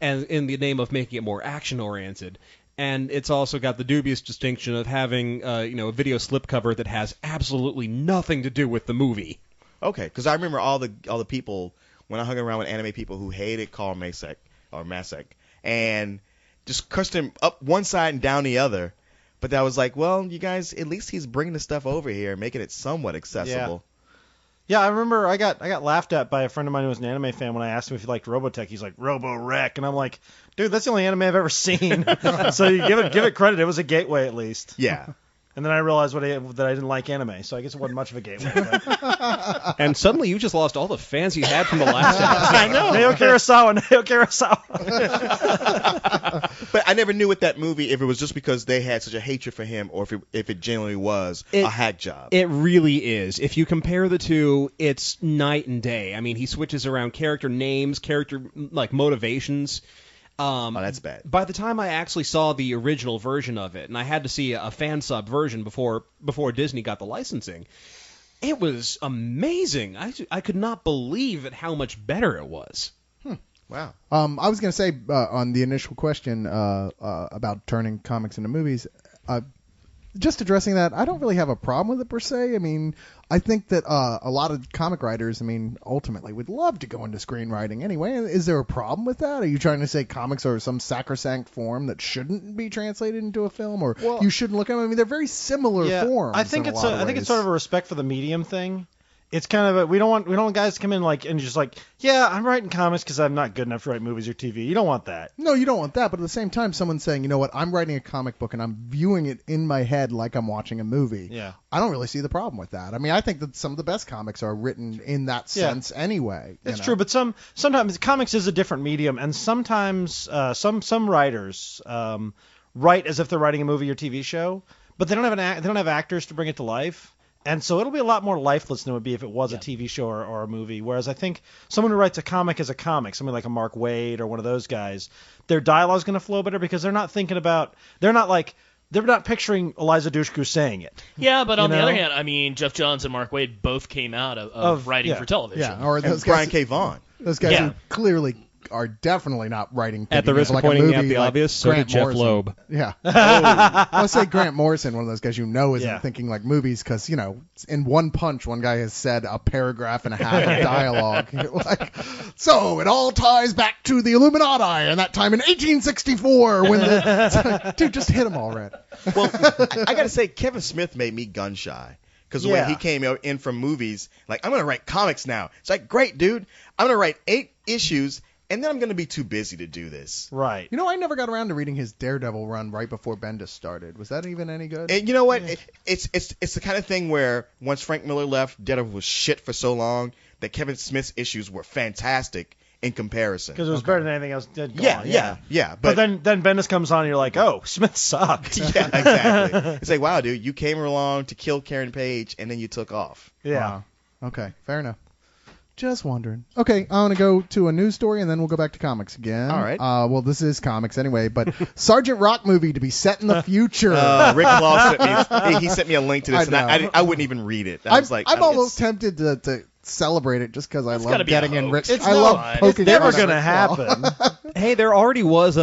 and in the name of making it more action oriented. And it's also got the dubious distinction of having a video slipcover that has absolutely nothing to do with the movie. Okay, because I remember all the people when I hung around with anime people who hated Karl Masek and just cursed him up one side and down the other. But I was like, well, you guys, at least he's bringing the stuff over here, making it somewhat accessible. Yeah, I remember I got laughed at by a friend of mine who was an anime fan when I asked him if he liked Robotech. He's like, Robo-Wreck, and I'm like, dude, that's the only anime I've ever seen. So you give it credit. It was a gateway at least. Yeah. And then I realized that I didn't like anime, so I guess it wasn't much of a gateway. But And suddenly you just lost all the fans you had from the last episode. I know. Neo Kurosawa. But I never knew with that movie if it was just because they had such a hatred for him or if it genuinely was a hack job. It really is. If you compare the two, it's night and day. I mean, he switches around character names, character motivations. Oh, that's bad. By the time I actually saw the original version of it, and I had to see a fan sub version before Disney got the licensing, it was amazing. I could not believe at how much better it was. Wow. I was going to say on the initial question about turning comics into movies, just addressing that, I don't really have a problem with it per se. I mean, I think that a lot of comic writers, I mean, ultimately would love to go into screenwriting anyway. Is there a problem with that? Are you trying to say comics are some sacrosanct form that shouldn't be translated into a film, or you shouldn't look at them? I mean, they're very similar forms. I think it's sort of a respect for the medium thing. It's kind of we don't want guys to come in and just I'm writing comics because I'm not good enough to write movies or TV. You don't want that. No, you don't want that. But at the same time, someone's saying, you know what, I'm writing a comic book and I'm viewing it in my head like I'm watching a movie. Yeah. I don't really see the problem with that. I mean, I think that some of the best comics are written in that sense anyway. It's true, but sometimes comics is a different medium, and sometimes some writers write as if they're writing a movie or TV show, but they don't have actors to bring it to life. And so it'll be a lot more lifeless than it would be if it was a TV show or a movie. Whereas I think someone who writes a comic as a comic, somebody like a Mark Waid or one of those guys, their dialogue's going to flow better because they're not picturing Eliza Dushku saying it. Yeah, but on the other hand, I mean, Jeff Johns and Mark Waid both came out of writing for television. Yeah, or those Brian guys, K. Vaughan. Those guys who clearly are definitely not writing. At the risk of pointing out the obvious, so did Jeff Loeb. Yeah. I'll say Grant Morrison, one of those guys isn't thinking like movies because, in one punch, one guy has said a paragraph and a half of dialogue. You're like, so it all ties back to the Illuminati and that time in 1864 when dude, just hit him already. Well, I got to say, Kevin Smith made me gun shy. Because when he came in from movies, I'm going to write comics now. It's like, great, dude. I'm going to write 8 issues, and then I'm going to be too busy to do this. Right. I never got around to reading his Daredevil run right before Bendis started. Was that even any good? And you know what? Yeah. It's the kind of thing where once Frank Miller left, Daredevil was shit for so long that Kevin Smith's issues were fantastic in comparison. Because it was better than anything else. Yeah. But then Bendis comes on and you're like, oh, Smith sucked. Yeah, exactly. It's like, wow, dude, you came along to kill Karen Page, and then you took off. Yeah. Wow. Okay, fair enough. Just wondering. Okay, I want to go to a news story, and then we'll go back to comics again. All right. Well, this is comics anyway, but Sergeant Rock movie to be set in the future. Rick Law sent me a link to this, and I wouldn't even read it. I'm almost tempted to celebrate it just because I love getting in Rick. It's poking. It's never going to happen. Hey, there already was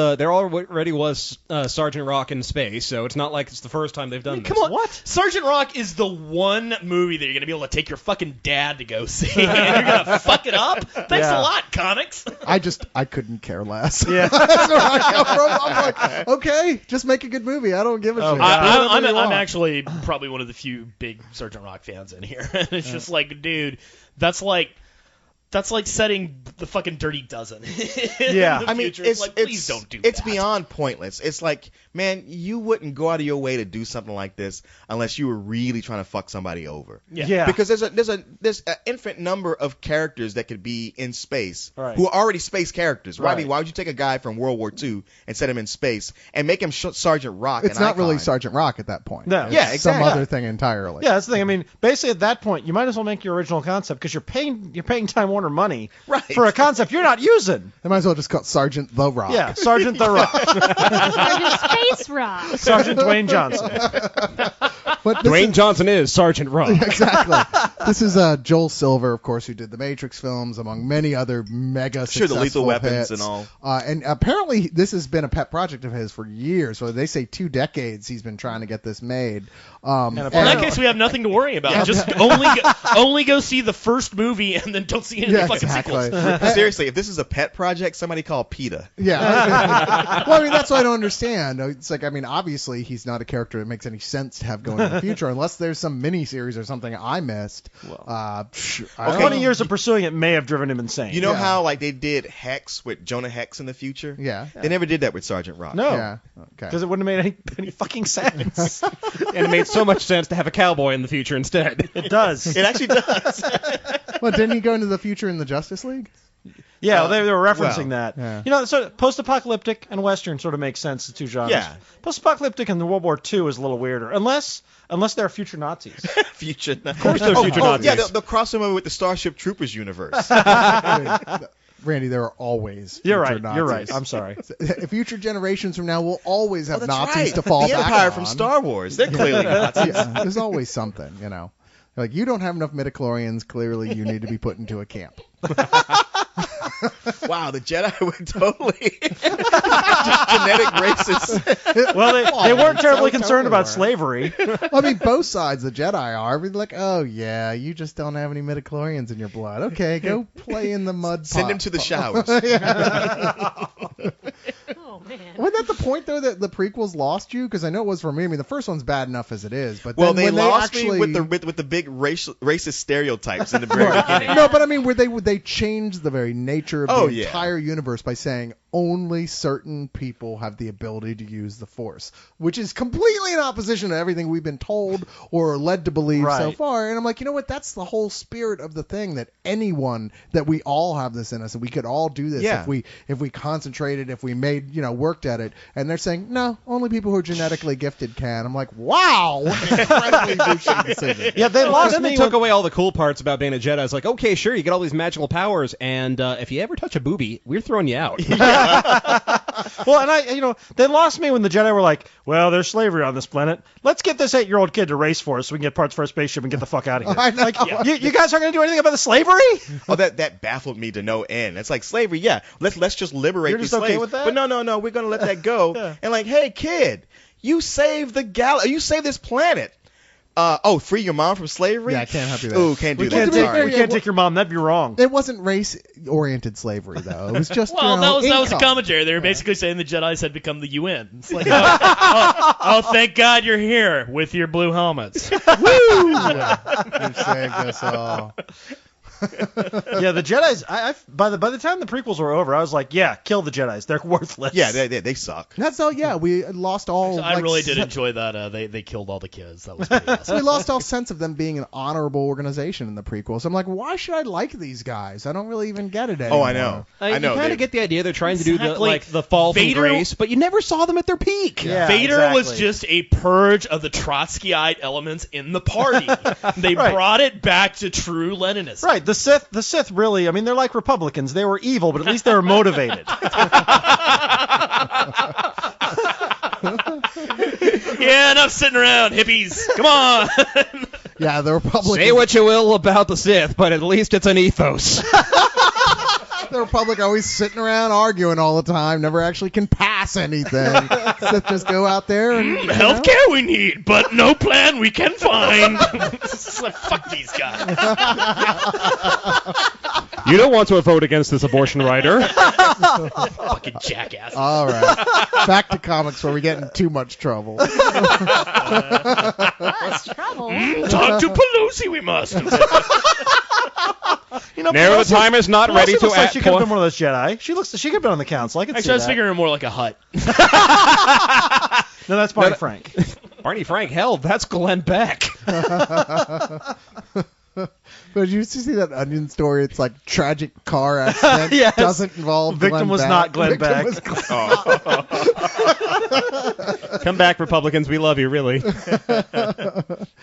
Sergeant Rock in space, so it's not like it's the first time they've done this. Come on, what? Sergeant Rock is the one movie that you're gonna be able to take your fucking dad to go see, and you're gonna fuck it up. Thanks a lot, comics. I couldn't care less. Yeah. That's where I come from. I'm like, okay, just make a good movie. I don't give a shit. I'm actually probably one of the few big Sergeant Rock fans in here. It's just like, dude, that's like setting the fucking Dirty Dozen. Yeah, I mean, please don't do that. It's beyond pointless. It's like, man, you wouldn't go out of your way to do something like this unless you were really trying to fuck somebody over. Yeah. Because there's an infinite number of characters that could be in space who are already space characters. Right. I mean, why would you take a guy from World War II and set him in space and make him Sergeant Rock? It's not really Sergeant Rock at that point. No. It's exactly. some other thing entirely. Yeah, that's the thing. I mean, basically at that point, you might as well make your original concept because you're paying Time Warner money for a concept you're not using. They might as well just call it Sergeant The Rock. Yeah, Sergeant The Rock. Sergeant Space Rock. Sergeant Dwayne Johnson. But Dwayne Johnson is Sergeant Rock. Exactly. This is Joel Silver, of course, who did the Matrix films, among many other mega successful the Lethal Weapons hits. and all. And apparently this has been a pet project of his for years. So they say 2 decades he's been trying to get this made. In that case, we have nothing to worry about. Just only go see the first movie and then don't see any of the fucking sequels. Seriously, if this is a pet project, somebody call PETA. Yeah. Well, I mean, that's what I don't understand. It's like, I mean, obviously he's not a character that makes any sense to have going in the future unless there's some mini-series or something I missed. 20 years of pursuing it may have driven him insane. You know how they did Hex with Jonah Hex in the future? Yeah. They never did that with Sergeant Rock. No. Yeah. Okay. Because it wouldn't have made any fucking sense. And it made so much sense to have a cowboy in the future instead. It does. It actually does. Well, didn't he go into the future in the Justice League? Yeah, they were referencing that. Yeah. So post-apocalyptic and Western sort of makes sense, the two genres. Yeah. Post-apocalyptic and the World War II is a little weirder, unless they're future Nazis. Future. Of course they're future Nazis. Yeah, they'll cross them over with the Starship Troopers universe. Randy, there are always You're future right. Nazis. You're right. I'm sorry. Future generations from now will always have that's Nazis right. to fall the back Empire on. from Star Wars. They're clearly Nazis. Yeah, there's always something, Like, you don't have enough midichlorians. Clearly, you need to be put into a camp. Wow, the Jedi were totally just genetic racists. Well, they weren't terribly so concerned about totally slavery. I mean, both sides, the Jedi are. We're like, oh, yeah, you just don't have any midichlorians in your blood. Okay, go play in the mud Send pot. him to the showers. Oh man. Wasn't that the point, though, that the prequels lost you? Because I know it was for me. I mean, the first one's bad enough as it is. But Well, then they when lost actually... me with the big racist stereotypes in the very beginning. No, but I mean, where they changed the very nature of Oh, the yeah. entire universe by saying only certain people have the ability to use the Force, which is completely in opposition to everything we've been told or led to believe so Right. far. And I'm like, you know what? That's the whole spirit of the thing, that anyone, that we all have this in us, and we could all do this Yeah. if we concentrated, if we made, worked at it. And they're saying, no, only people who are genetically gifted can. I'm like, wow, what an incredibly douchey decision. Yeah, they Well, lost then me. they took away all the cool parts about being a Jedi. It's like, okay, sure, you get all these magical powers, and if you ever touch a booby, we're throwing you out. Well, and they lost me when the Jedi were like, well, there's slavery on this planet. Let's get this 8-year-old kid to race for us so we can get parts for our spaceship and get the fuck out of here. I know. Like, you guys aren't going to do anything about the slavery? Oh, that baffled me to no end. It's like slavery, yeah. Let's just liberate You're these just okay slaves. with that? But no, we're gonna let that go. Yeah. And like, hey, kid, you saved you saved this planet. Free your mom from slavery? Yeah, I can't help you there. Ooh, can't do We that. can't, to be take, fair, we yeah, can't well- take your mom. That'd be wrong. It wasn't race-oriented slavery, though. It was just Well, that was a income. commentary. They were basically saying the Jedi's had become the UN. It's like, oh, thank God you're here with your blue helmets. Woo! You saved us all. Yeah, the Jedi's. By the time the prequels were over, I was like, yeah, kill the Jedi's. They're worthless. Yeah, they suck. That's all. Yeah, we lost all. I like, really did enjoy that. They killed all the kids. That was pretty awesome. We lost all sense of them being an honorable organization in the prequels. I'm like, why should I like these guys? I don't really even get it anymore. Oh, I know. I know. You kind they- of get the idea they're trying to do Exactly. the fall from Vader- grace, but you never saw them at their peak. Yeah, Vader was exactly. just a purge of the Trotskyite elements in the party. They Right. brought it back to true Leninism. Right. The Sith really. I mean, they're like Republicans. They were evil, but at least they were motivated. Yeah, enough sitting around, hippies. Come on. Yeah, the Republicans. Say what you will about the Sith, but at least it's an ethos. The Republic always sitting around arguing all the time, never actually can pass anything. Sith just go out there and Healthcare we need, but no plan we can find. It's like, fuck these guys. You don't want to vote against this abortion writer. Fucking jackass. All right, back to comics where we get in too much trouble. That's trouble. Talk to Pelosi, we must. Narrow the time is not ready to looks like act. she could have been one of those Jedi. She could have been on the council. I could see Actually, I was that. figuring her more like a hut. No, that's Barney Frank. Barney Frank, hell, that's Glenn Beck. But you used to see that Onion story? It's like tragic car accident Yes. doesn't involve The victim Glenn was Beck. not Glenn Victim Beck. was Glenn- Come back, Republicans. We love you, really.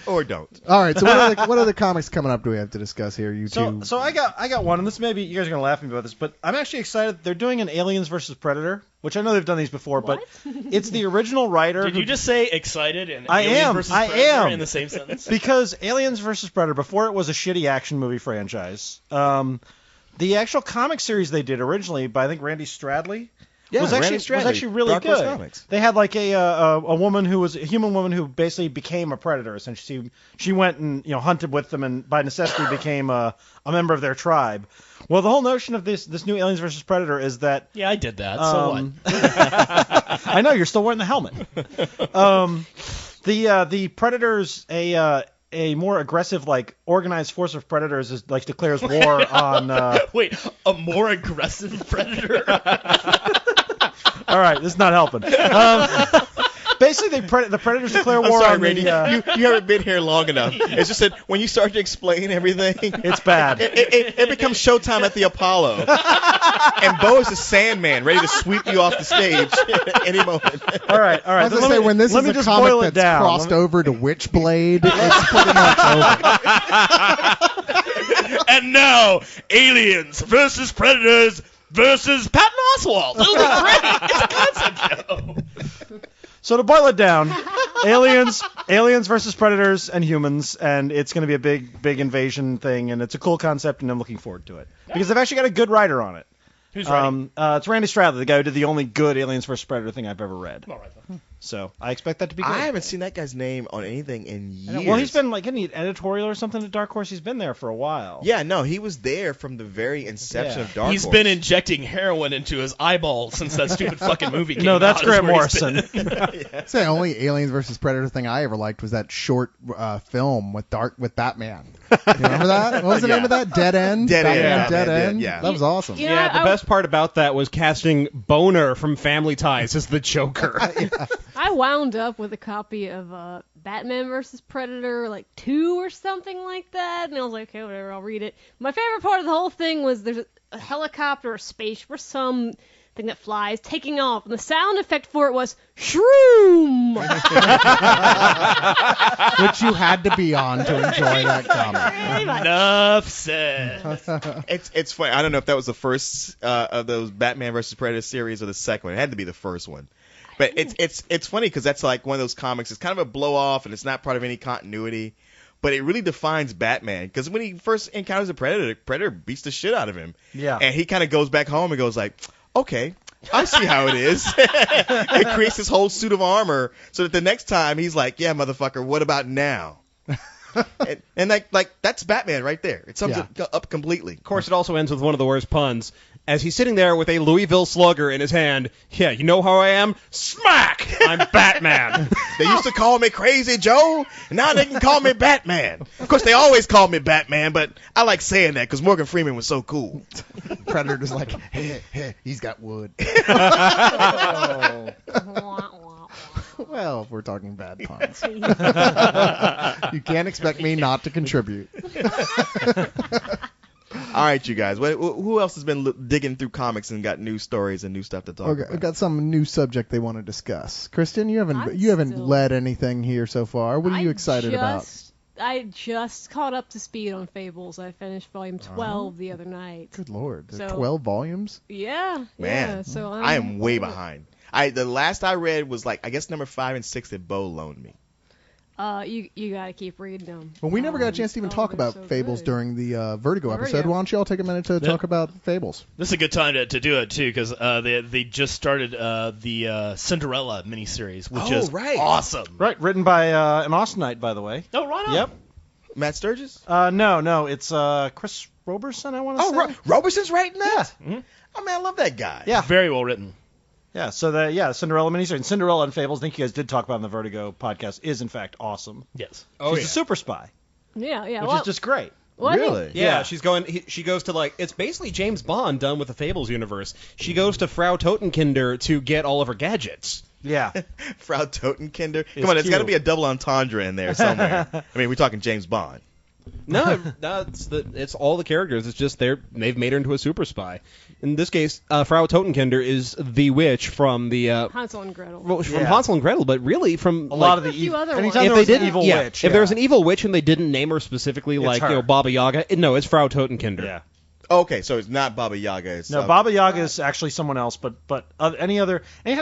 Or don't. All right, so what other comics coming up do we have to discuss here? You two. So I got one, and this maybe you guys are gonna laugh at me about this, but I'm actually excited. They're doing an Aliens versus Predator, which I know they've done these before, but it's the original writer. Did who you just say excited and I Alien am, versus I Predator am. in the same sentence? Because Aliens versus Predator, before it was a shitty action movie franchise, the actual comic series they did originally by I think Randy Stradley. Yeah, was Randy actually really Dark Horse good. Comics. They had like a woman who was a human woman who basically became a predator. Essentially, she went and hunted with them, and by necessity became a member of their tribe. Well, the whole notion of this new Aliens versus Predator is that Yeah, I did that. So what? I know you're still wearing the helmet. The predators a more aggressive organized force of predators is declares war on. Wait, a more aggressive predator? All right, this is not helping. Basically, the predators declare war I'm sorry, on Randy. the. You haven't been here long enough. It's just that when you start to explain everything, It's bad. it becomes showtime at the Apollo. And Bo is the Sandman, ready to sweep you off the stage at any moment. All right. I was Let gonna say, me- when this let me is a just boil comic it that's down. crossed over to Witchblade, it's pretty much over. And now, Aliens versus Predators versus Patton Oswalt. It'll be great. It's a concept show. So to boil it down, aliens versus predators and humans, and it's going to be a big invasion thing, and it's a cool concept, and I'm looking forward to it because they've actually got a good writer on it. Who's writing? It's Randy Stradley, the guy who did the only good Aliens vs. Predator thing I've ever read. All right, then. So I expect that to be good. I haven't seen that guy's name on anything in years. Well, he's been getting an editorial or something at Dark Horse. He's been there for a while. Yeah, no, he was there from the very inception of Dark He's Horse. been injecting heroin into his eyeball since that stupid fucking movie came No, out. that's Grant where he's been. Morrison. Say the only Aliens versus Predator thing I ever liked was that short film with Batman. You remember that? What was the name of that? Dead End. Dead End, Batman yeah, Dead Dead End. End, yeah. That was awesome. You know, Yeah, the best part about that was casting Boner from Family Ties as the Joker. I wound up with a copy of Batman vs. Predator, like 2 or something like that, and I was like, okay, whatever, I'll read it. My favorite part of the whole thing was there's a helicopter or space or some thing that flies taking off, and the sound effect for it was shroom. Which you had to be on to enjoy that comic. Pretty much. Enough said. It's funny. I don't know if that was the first of those Batman versus Predator series or the second one. It had to be the first one. But it's funny because that's like one of those comics. It's kind of a blow off and it's not part of any continuity. But it really defines Batman because when he first encounters the Predator beats the shit out of him. Yeah. And he kind of goes back home and goes like, okay, I see how it is. It creates this whole suit of armor so that the next time he's like, yeah, motherfucker, what about now? and like that's Batman right there. It sums it up completely. Of course, it also ends with one of the worst puns. As he's sitting there with a Louisville Slugger in his hand, yeah, you know how I am? Smack! I'm Batman. They used to call me Crazy Joe, and now they can call me Batman. Of course, they always called me Batman, but I like saying that because Morgan Freeman was so cool. Predator's like, hey, he's got wood. Wah, wah, wah. Well, if we're talking bad puns. You can't expect me not to contribute. All right, you guys. Who else has been digging through comics and got new stories and new stuff to talk Okay, about? I've got some new subject they want to discuss. Kristen, you haven't I'm still- led anything here so far. What are you excited about? I just caught up to speed on Fables. I finished volume 12 the other night. Good lord, So- 12 volumes? Yeah, Man, yeah. So I am way behind. The last I read was like I guess number 5 and 6 that Bo loaned me. You gotta keep reading them. Well, we never got a chance to even talk they're about so Fables good. during the Vertigo episode. Vertigo. Why don't you all take a minute to talk about Fables? This is a good time to do it too, because they just started the Cinderella miniseries, which is right. awesome. Right, written by an Austenite, by the way. Oh, right on. Yep. Matt Sturgis? No, it's Chris Roberson, I want to say. Roberson's writing that? Yeah. Mhm. Oh, man, I love that guy. Yeah. Very well written. Yeah, so the Cinderella miniseries. And Cinderella and Fables, I think you guys did talk about on the Vertigo podcast, is in fact awesome. Yes. She's a super spy, Yeah, which is just great. well, I think- Really? Yeah, she goes to it's basically James Bond done with the Fables universe. She goes to Frau Totenkinder to get all of her gadgets. Yeah. Frau Totenkinder. It's Come on, there's got to cute. be a double entendre in there somewhere. I mean, we're talking James Bond. No, it's all the characters. It's just they've made her into a super spy. In this case, Frau Totenkinder is the witch from the Hansel and Gretel. from Yeah. Hansel and Gretel, but really from A lot of A the few evil. other Anytime ones. there was an didn't, evil yeah, witch. if there was an evil witch and they didn't name her specifically, like her. Baba Yaga, no, it's Frau Totenkinder. Yeah. Okay, so it's not Baba Yaga. It's, No, Baba Yaga is actually someone else, but anytime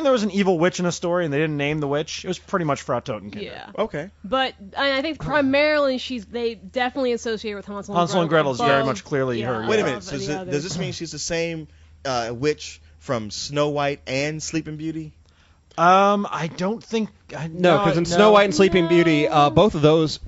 there was an evil witch in a story and they didn't name the witch, it was pretty much Frau Totenkinder. Yeah. Okay. But I think primarily they definitely associate with Hansel and Gretel. Hansel and Gretel is very above- much clearly her. yeah, Wait a above minute. So any does this mean she's the same witch from Snow White and Sleeping Beauty? I don't think. No, because in no. Snow White and Sleeping No. Beauty, both of those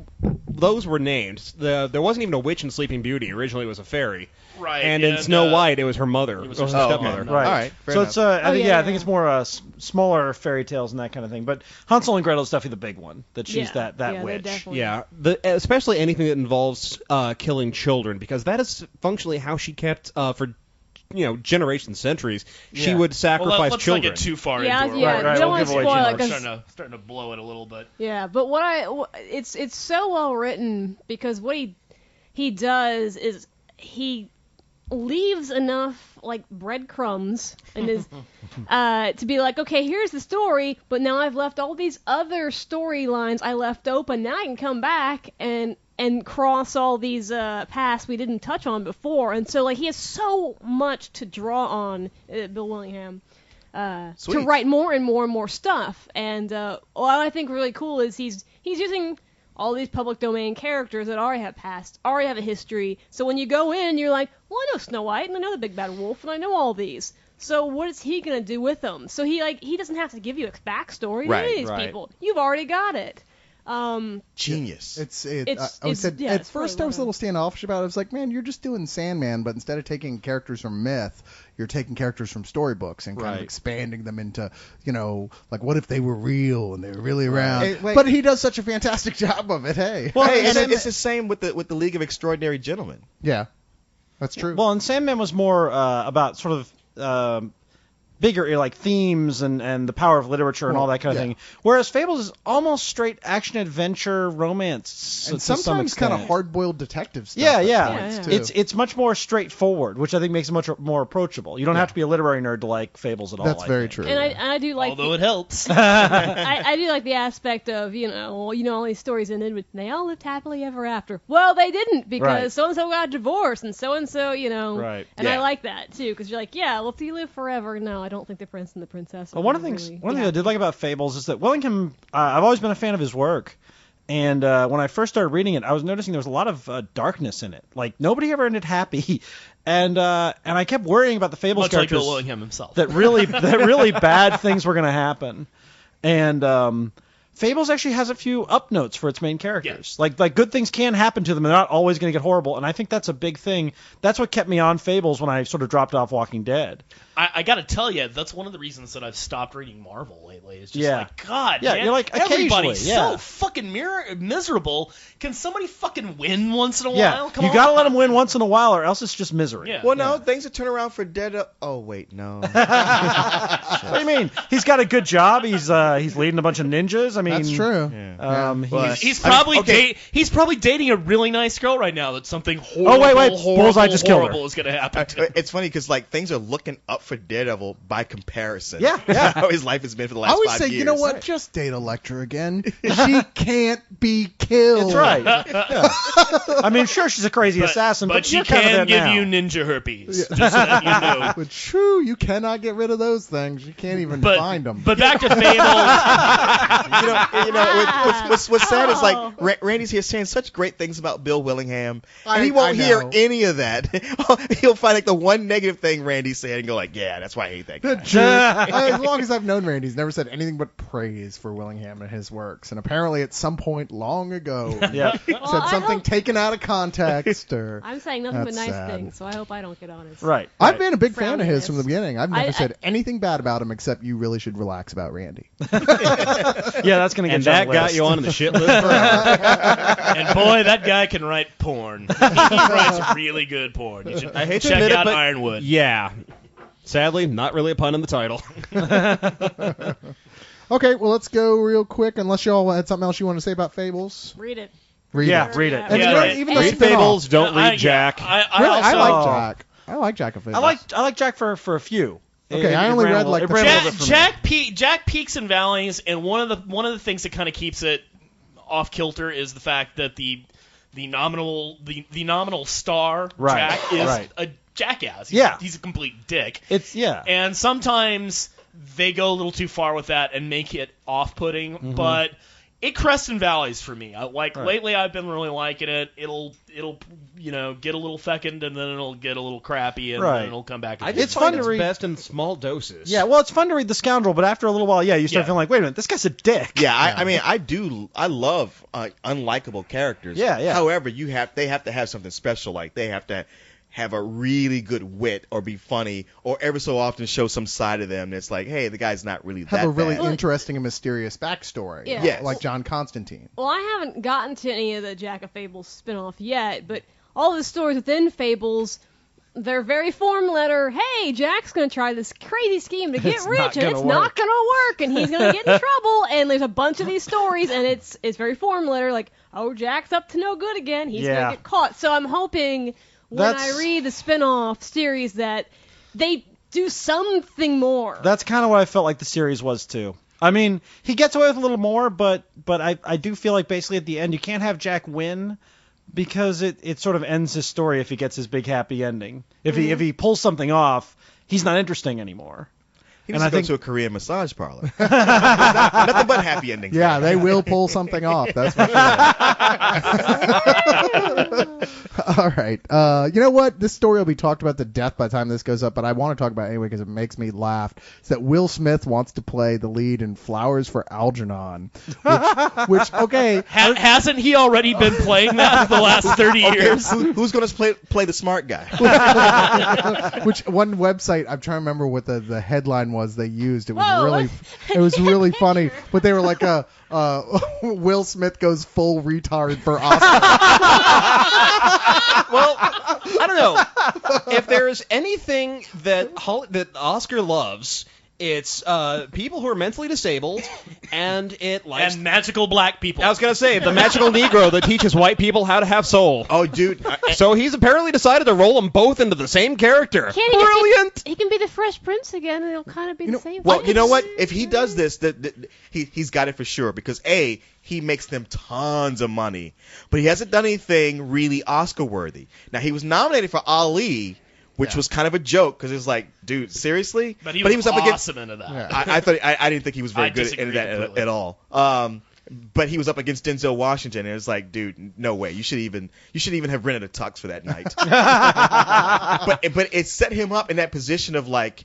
were named. There wasn't even a witch in Sleeping Beauty. Originally, it was a fairy. Right. And in Snow White, it was her mother. it was Or her her stepmother. stepmother. okay. Right. All right, fair so enough. it's I think yeah. I think it's more smaller fairy tales and that kind of thing. But Hansel and Gretel is definitely the big one. That she's Yeah. that Yeah, witch. they definitely- Yeah, especially anything that involves killing children, because that is functionally how she kept for generations, centuries. She Yeah. would Well, sacrifice let's children. not get too far Yeah, into it. yeah. Right, right, We don't we'll want give to away too spoil it much. 'cause Starting to blow it a little bit. yeah. But it's so well written because what he does is he leaves enough like breadcrumbs and is to be like, okay, here's the story, but now I've left all these other storylines I left open. Now I can come back and cross all these paths we didn't touch on before. And so like he has so much to draw on, Bill Willingham. To Sweet. write more and more and more stuff. And what I think really cool is he's using all these public domain characters that already have past, already have a history. So when you go in, you're like, well, I know Snow White, and I know the Big Bad Wolf, and I know all these. So what is he gonna do with them? So he doesn't have to give you a backstory to any of these people. You've already got it. Genius. At first I was a little standoffish about it. I was like, man, you're just doing Sandman, but instead of taking characters from myth, you're taking characters from storybooks and kind of expanding them into, like what if they were real and they were really around. But he does such a fantastic job of it. Hey. Well, it's the same with the League of Extraordinary Gentlemen. Yeah, that's true. Well, and Sandman was more about sort of bigger like themes and the power of literature and all that kind of thing. Whereas Fables is almost straight action adventure romance and sometimes kind of hard-boiled detective stuff. Yeah. It's much more straightforward, which I think makes it much more approachable. You don't have to be a literary nerd to like Fables at all. That's very true. And I do like although it helps. I do like the aspect of all these stories ended with they all lived happily ever after. Well, they didn't because so and so got divorced and so and Right. And I like that too because you're like, well, if you live forever, no, I don't think the prince and the princess. Well, one of the things I did like about Fables is that Willingham, I've always been a fan of his work, and when I first started reading it, I was noticing there was a lot of darkness in it. Like nobody ever ended happy, and I kept worrying about the Fables much characters. Like Bill Willingham himself. That really bad things were going to happen, and Fables actually has a few up notes for its main characters. Yeah. Like good things can happen to them. They're not always going to get horrible. And I think that's a big thing. That's what kept me on Fables when I sort of dropped off Walking Dead. I got to tell you, that's one of the reasons that I've stopped reading Marvel lately. It's just like, God, man, you're like, everybody's so fucking miserable. Can somebody fucking win once in a while? Come you on. got to let them win once in a while or else it's just misery. Yeah. Well, no, things will turn around for Dead. Oh, wait, no. What do you mean? He's got a good job. He's leading a bunch of ninjas. I mean, that's true. Yeah. He's probably he's probably dating a really nice girl right now that something horrible, horrible, Bullseye just killed her. is going to happen to. It's funny because things are looking up for Daredevil by comparison. Yeah. How his life has been for the last 5 years. I always say, you know what? Just date Elektra again. She can't be killed. That's right. I mean, sure, she's a crazy assassin, but she can give you ninja herpes. Just so that you know. But true, you cannot get rid of those things. You can't even find them. But back to Fables. What's sad is like Randy's here saying such great things about Bill Willingham, and he won't hear any of that. He'll find like the one negative thing Randy said and go like, yeah, that's why I hate that guy. As long as I've known Randy, he's never said anything but praise for Willingham and his works. And apparently at some point long ago, said something taken out of context. Or I'm saying nothing but nice things, so I hope I don't get on his. Right. I've been a big fan of his from the beginning. I've never said anything bad about him except you really should relax about Randy. That's going to get and that got you on the shit list forever. And boy, that guy can write porn. He writes really good porn. You should check out Ironwood. Yeah. Sadly, not really a pun in the title. Okay, well, let's go real quick. Unless y'all had something else you want to say about Fables. Read it. Read it. Read it. And even read Fables, don't read Jack. I like Jack. I like Jack of Fables. I like Jack for a few. Okay, I only read like Jack peaks and valleys, and one of the things that kind of keeps it off kilter is the fact that the nominal star Jack is a jackass. He's a complete dick. And sometimes they go a little too far with that and make it off-putting, but it crests and valleys for me. Lately I've been really liking it. It'll get a little fecund and then it'll get a little crappy and then it'll come back. It's fun to read. Best in small doses. Yeah, well, it's fun to read The Scoundrel, but after a little while, you start feeling like, wait a minute, this guy's a dick. Yeah, I mean, I love unlikable characters. Yeah. However, they have to have something special. Like they have to have a really good wit or be funny or ever so often show some side of them that's like, hey, the guy's not really that bad. Have a really interesting and mysterious backstory. Yeah. Yes. Like John Constantine. Well, I haven't gotten to any of the Jack of Fables spin-off yet, but all the stories within Fables, they're very form letter. Hey, Jack's going to try this crazy scheme to get rich, and it's not going to work, and he's going to get in trouble, and there's a bunch of these stories, and it's very form letter, like, oh, Jack's up to no good again, he's going to get caught. So I'm hoping when I read the spin-off series that they do something more. That's kind of what I felt like the series was, too. I mean, he gets away with a little more, but I do feel like basically at the end you can't have Jack win because it sort of ends his story if he gets his big happy ending. If he pulls something off, he's not interesting anymore. He And needs I to go think to a Korean massage parlor. Nothing but happy endings. Yeah, they will pull something off. That's for sure. All right. You know what? This story will be talked about to death by the time this goes up, but I want to talk about it anyway because it makes me laugh. It's that Will Smith wants to play the lead in Flowers for Algernon. Which okay. Hasn't he already been playing that for the last 30 years? Who's going to play the smart guy? Which one website, I'm trying to remember what the headline was they used. It was Whoa. it was really funny. But they were like, Will Smith goes full retard for Oscar. Well, I don't know. If there's anything that Oscar loves, it's people who are mentally disabled, and it likes... And magical black people. I was going to say, the magical Negro that teaches white people how to have soul. Oh, dude. So he's apparently decided to roll them both into the same character. Brilliant! He can be the Fresh Prince again, and it'll kind of be the same. Well, thing. you know what? If he does this, he's got it for sure. Because A, he makes them tons of money, but he hasn't done anything really Oscar-worthy. Now, he was nominated for Ali, which was kind of a joke because it was like, dude, seriously? But he was up against. awesome into that. Yeah. I didn't think he was very good disagree into that completely. at all. But he was up against Denzel Washington, and it was like, dude, no way. You should even have rented a tux for that night. but it set him up in that position of like,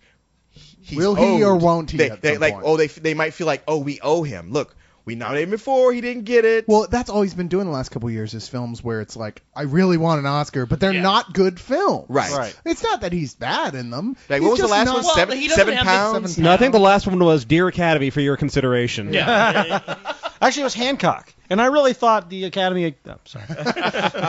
he's Will he owed. or won't he at some like, point? they might feel like, oh, we owe him. Look, we nominated him before, he didn't get it. Well, that's all he's been doing the last couple of years is films where it's like, I really want an Oscar, but they're Yeah. not good films. Right. It's not that he's bad in them. Like, He's what was the just last not- one? Well, Seven, he doesn't 7 have pounds? the- No, I think the last one was Dear Academy for your consideration. Yeah. Actually, it was Hancock, and I really thought the Academy. Oh, sorry.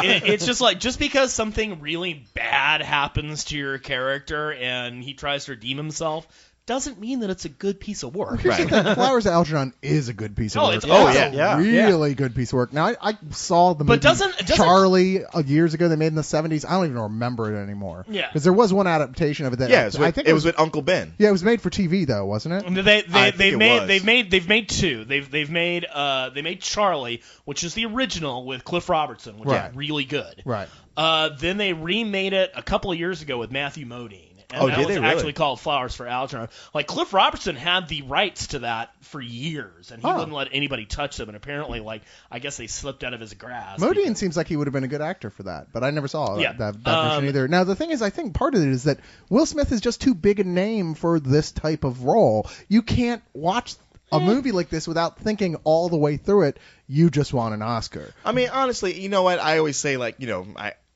It's just like, just because something really bad happens to your character and he tries to redeem himself doesn't mean that it's a good piece of work. Here's the thing, Flowers of Algernon is a good piece of Oh, work. it's awesome. Yeah. Really good piece of work. Now, I saw the movie doesn't- Charlie years ago they made in the 70s. I don't even remember it anymore. Yeah. Because there was one adaptation of it that Yeah, it was with Uncle Ben. Yeah, it was made for TV though, wasn't it? They've made two. They've made Charlie, which is the original with Cliff Robertson, which Right. is really good. Right. Then they remade it a couple of years ago with Matthew Modine. And Oh, that did was they really? actually called Flowers for Algernon. Like, Cliff Robertson had the rights to that for years, and he Oh. wouldn't let anybody touch them. And apparently, like, I guess they slipped out of his grasp. Modine because- seems like he would have been a good actor for that, but I never saw Yeah. that version either. Now, the thing is, I think part of it is that Will Smith is just too big a name for this type of role. You can't watch a movie like this without thinking all the way through it, you just want an Oscar. I mean, honestly, you know what? I always say, like, you know,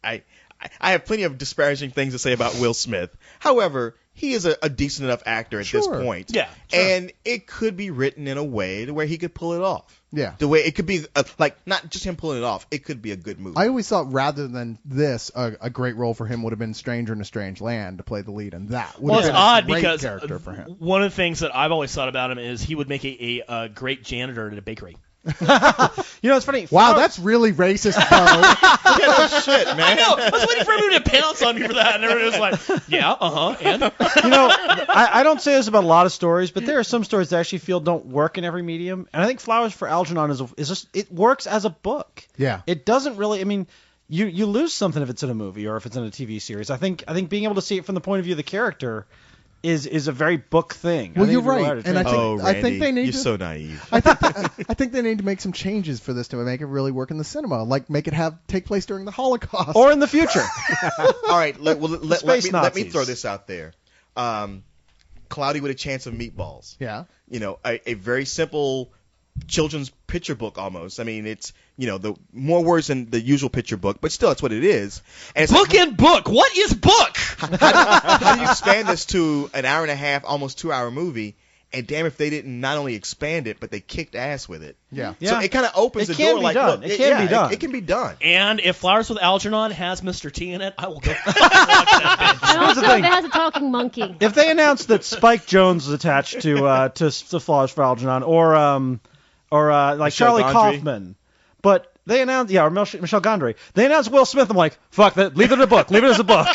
I have plenty of disparaging things to say about Will Smith. However, he is a decent enough actor at this Sure. point. Yeah, sure. And it could be written in a way to where he could pull it off. Yeah. The way it could be, like, not just him pulling it off. It could be a good movie. I always thought rather than this, a great role for him would have been Stranger in a Strange Land to play the lead, and that would Well, have it's been odd a great because character for him. one of the things that I've always thought about him is he would make a great janitor at a bakery. You know, it's funny. Wow, that's really racist, Bo. Yeah, no shit, I man. know. I was waiting for everyone to pounce on me for that, and everyone was like, "Yeah, and." You know, I don't say this about a lot of stories, but there are some stories that I actually feel don't work in every medium, and I think Flowers for Algernon is just, it works as a book. Yeah. It doesn't really. I mean, you lose something if it's in a movie or if it's in a TV series. I think being able to see it from the point of view of the character is a very book thing. I Well, think you're it'd be right, hard to and I change. think- Oh, Randy, think they need you're to- so naive. I think they need to make some changes for this to make it really work in the cinema, like make it take place during the Holocaust. or in the future. All right, let Space me Nazis. throw this out there. Cloudy with a Chance of Meatballs. yeah. You know, a very simple children's picture book almost. I mean, it's, you know, the more words than the usual picture book, but still, that's what it is. And it's Book and book. What is book? how do you expand this to an hour and a half, almost 2-hour movie? And damn if they didn't not only expand it, but they kicked ass with it. Yeah. Yeah. So it kind of opens It the can door be like, done. look, It can be done. It can be done. And if Flowers with Algernon has Mr. T in it, I will go watch that bitch. And also, the thing. it has a talking monkey. If they announced that Spike Jones was attached to Flowers for Algernon, or like Michel Charlie Gondry. Kaufman, but they announced, or Michel Gondry, they announced Will Smith. I'm like, fuck that, leave it in a book, leave it as a book.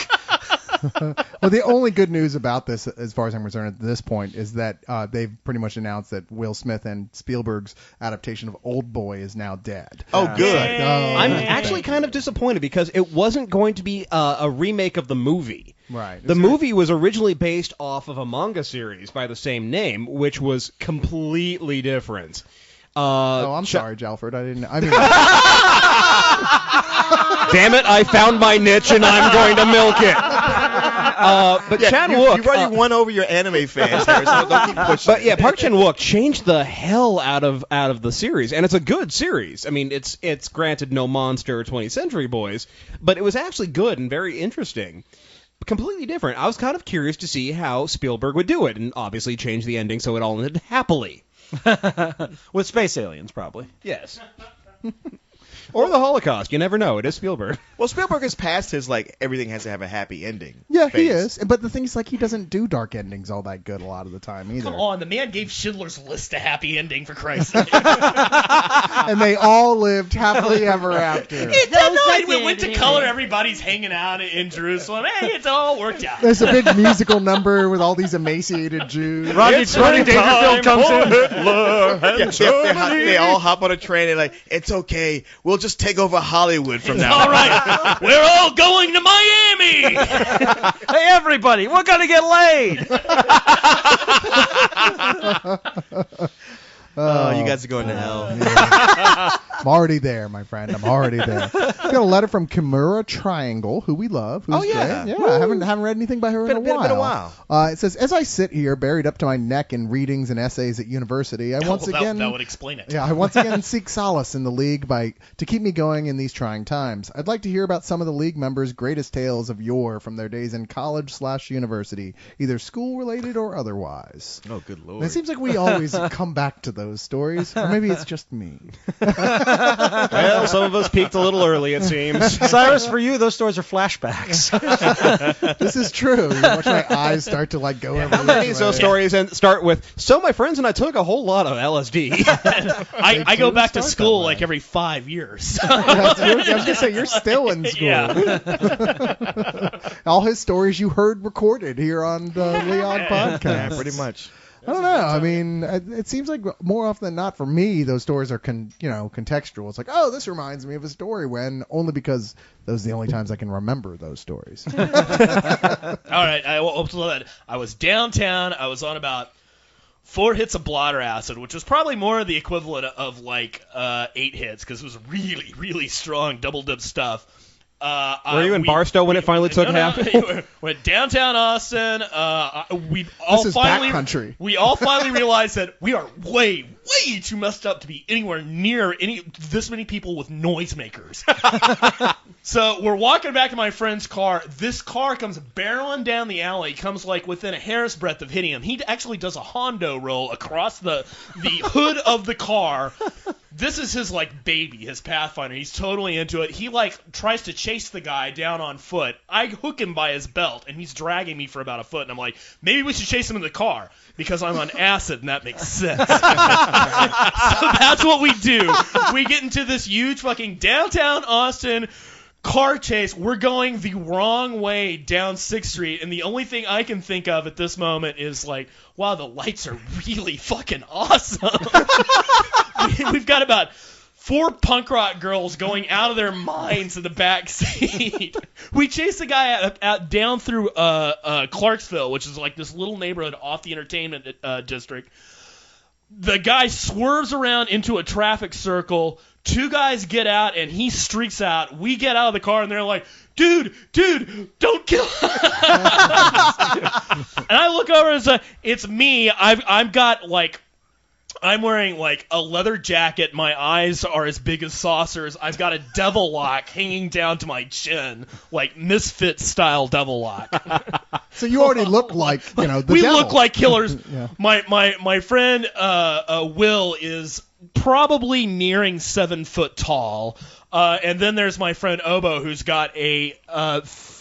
Well, the only good news about this, as far as I'm concerned at this point, is that they've pretty much announced that Will Smith and Spielberg's adaptation of Old Boy is now dead. Oh, good. I'm actually kind of disappointed because it wasn't going to be a remake of the movie. Right. The movie was originally based off of a manga series by the same name, which was completely different. I'm sorry, Jalfred. I didn't. I mean, damn it! I found my niche and I'm going to milk it. But Chan Wook, you've already won over your anime fans here, so don't keep pushing. But yeah, Park Chan Wook changed the hell out of the series, and it's a good series. I mean, it's granted no Monster 20th Century Boys, but it was actually good and very interesting. Completely different. I was kind of curious to see how Spielberg would do it, and obviously change the ending so it all ended happily. With space aliens, probably. Yes. Or the Holocaust. You never know. It is Spielberg. Well, Spielberg is past his, everything has to have a happy ending. yeah, he phase. is. But the thing is, he doesn't do dark endings all that good a lot of the time either. Come on, the man gave Schindler's List a happy ending, for Christ's sake. And they all lived happily ever after. We went to color. Everybody's hanging out in Jerusalem. Hey, it's all worked out. There's a big musical number with all these emaciated Jews. Rodney Dangerfield comes in. They all hop on a train and it's okay. We'll just take over Hollywood from now on. All right, we're all going to Miami. Hey, everybody, we're going to get laid. Oh, you guys are going to hell. I'm already there, my friend. I'm already there. Got a letter from Kimura Triangle, who we love. Who's yeah. great. Yeah, I haven't read anything by her in a while. Been a while. It says, as I sit here, buried up to my neck in readings and essays at university, I once again that would explain it. Yeah, I once again seek solace in the League to keep me going in these trying times. I'd like to hear about some of the League members' greatest tales of yore from their days in college/university, either school-related or otherwise. Oh, good lord. And it seems like we always come back to those stories, or maybe it's just me. Well, some of us peaked a little early, it seems. Cyrus, for you, those stories are flashbacks. This is true. You watch my eyes start to go everywhere. Those stories and start with, so my friends and I took a whole lot of LSD. I go back to start school that way. every 5 years. I was going to say, you're still in school. Yeah. All his stories you heard recorded here on the Leon podcast. Yeah, pretty much. I don't know. I mean, it seems like more often than not for me, those stories are contextual. It's like, oh, this reminds me of a story when only because those are the only times I can remember those stories. All right, I was downtown. I was on about 4 hits of blotter acid, which was probably more the equivalent of 8 hits because it was really, really strong double dip stuff. Were you in Barstow when it finally took half? We're downtown Austin. We all finally realized that we are way too messed up to be anywhere near this many people with noisemakers. So we're walking back to my friend's car. This car comes barreling down the alley, comes within a hair's breadth of hitting him. He actually does a Hondo roll across the hood of the car. This is his baby, his Pathfinder. He's totally into it. He tries to chase the guy down on foot. I hook him by his belt, and he's dragging me for about a foot. And I'm like, maybe we should chase him in the car because I'm on acid, and that makes sense. So that's what we do. We get into this huge fucking downtown Austin car chase. We're going the wrong way down 6th Street, and the only thing I can think of at this moment is wow, the lights are really fucking awesome. We've got about 4 punk rock girls going out of their minds in the back seat. We chase the guy out down through Clarksville, which is this little neighborhood off the entertainment district. The guy swerves around into a traffic circle. 2 guys get out, and he streaks out. We get out of the car, and they're like, dude, don't kill him. And I look over and say, it's me. I'm wearing a leather jacket. My eyes are as big as saucers. I've got a devil lock hanging down to my chin, Misfit style devil lock. So you already look like the we devil. look like killers. Yeah. My friend Will is probably nearing 7 foot tall. And then there's my friend Obo, who's got a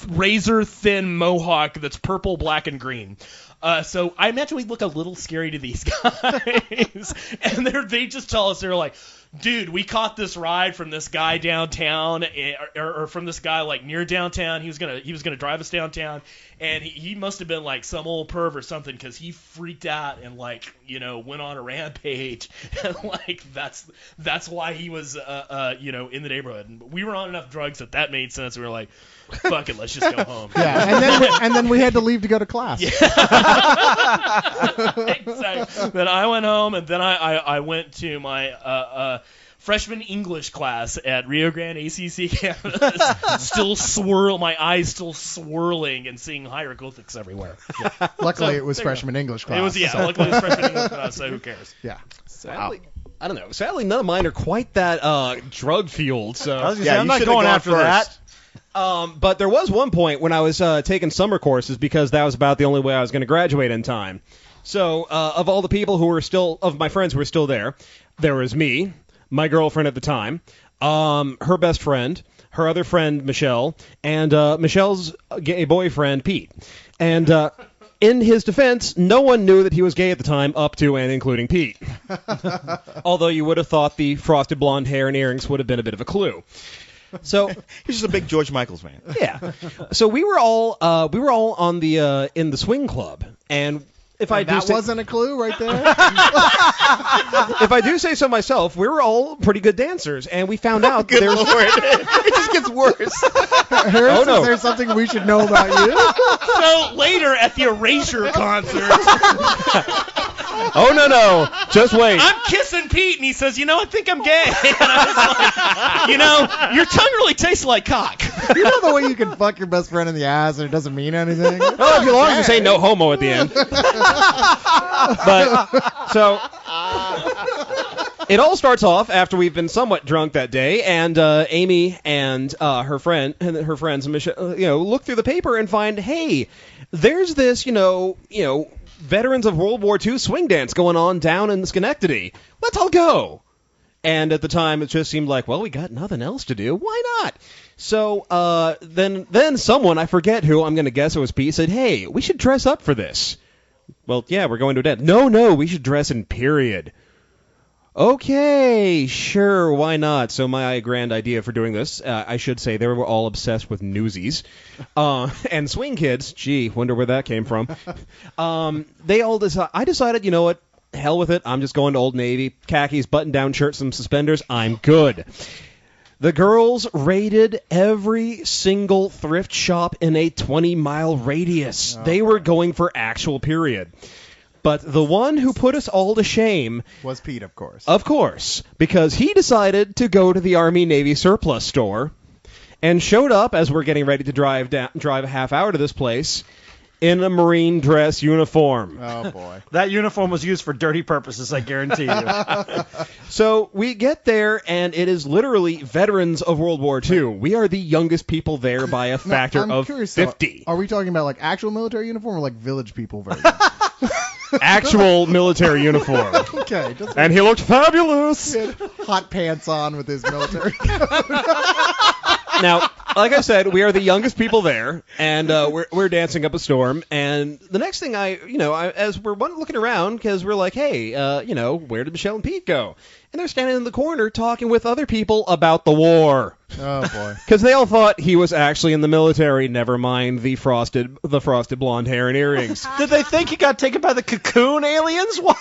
razor thin mohawk that's purple, black, and green. So I imagine we look a little scary to these guys. And they just tell us, they're like, dude, we caught this ride from this guy downtown, or from this guy like near downtown. He was gonna drive us downtown, and he must have been like some old perv or something, because he freaked out and like went on a rampage, and like that's why he was in the neighborhood. And we were on enough drugs that made sense. We were like, fuck it, let's just go home. Yeah, and then we had to leave to go to class. Exactly. Then I went home, and then I went to my freshman English class at Rio Grande ACC campus. My eyes still swirling and seeing hieroglyphics everywhere. Yeah. Luckily, it was freshman English class. Luckily it was freshman English class, so who cares? Yeah. Sadly, I don't know. Sadly, none of mine are quite that drug-fueled, so... I was gonna say, I'm not going after that. But there was one point when I was taking summer courses, because that was about the only way I was going to graduate in time. So, of all the people of my friends who were still there was me, my girlfriend at the time, her best friend, her other friend, Michelle, and Michelle's gay boyfriend, Pete. And in his defense, no one knew that he was gay at the time, up to and including Pete. Although you would have thought the frosted blonde hair and earrings would have been a bit of a clue. So he's just a big George Michaels fan. Yeah. So we were all on the in the swing club, and wasn't a clue right there. If I do say so myself, we were all pretty good dancers, and we found out Good Lord. It just gets worse. Harris, is there something we should know about you? So later at the Erasure concert, oh no, just wait. I'm kissing Pete, and he says, I think I'm gay. And I was like, your tongue really tastes like cock. You know the way you can fuck your best friend in the ass and it doesn't mean anything? Well, as long as you say no homo at the end. But so it all starts off after we've been somewhat drunk that day, and Amy and her friends, Michelle, look through the paper and find, hey, there's this, veterans of World War II swing dance going on down in Schenectady. Let's all go. And at the time, it just seemed like, well, we got nothing else to do. Why not? So then someone, I forget who, I'm going to guess it was Pete, said, hey, we should dress up for this. Well, yeah, we're going to a dance. No, we should dress in period. Okay, sure, why not? So my grand idea for doing this, I should say, they were all obsessed with Newsies. And swing kids, gee, wonder where that came from. I decided, you know what, hell with it, I'm just going to Old Navy, khakis, button-down shirt, some suspenders, I'm good. The girls raided every single thrift shop in a 20-mile radius. Oh. They were going for actual period. But the one who put us all to shame... was Pete, of course. Of course, because he decided to go to the Army-Navy surplus store and showed up as we're getting ready to drive a half hour to this place in a Marine dress uniform. Oh, boy. That uniform was used for dirty purposes, I guarantee you. So we get there, and it is literally veterans of World War II. We are the youngest people there by a factor of 50. Are we talking about like actual military uniform or like Village People version? Actual military uniform. Okay. And he looked fabulous. He had hot pants on with his military coat. Now, like I said, we are the youngest people there, and we're dancing up a storm. And the next thing as we're looking around, because we're like, hey, where did Michelle and Pete go? And they're standing in the corner talking with other people about the war. Oh, boy. Because they all thought he was actually in the military, never mind the frosted blonde hair and earrings. Did they think he got taken by the cocoon aliens? What?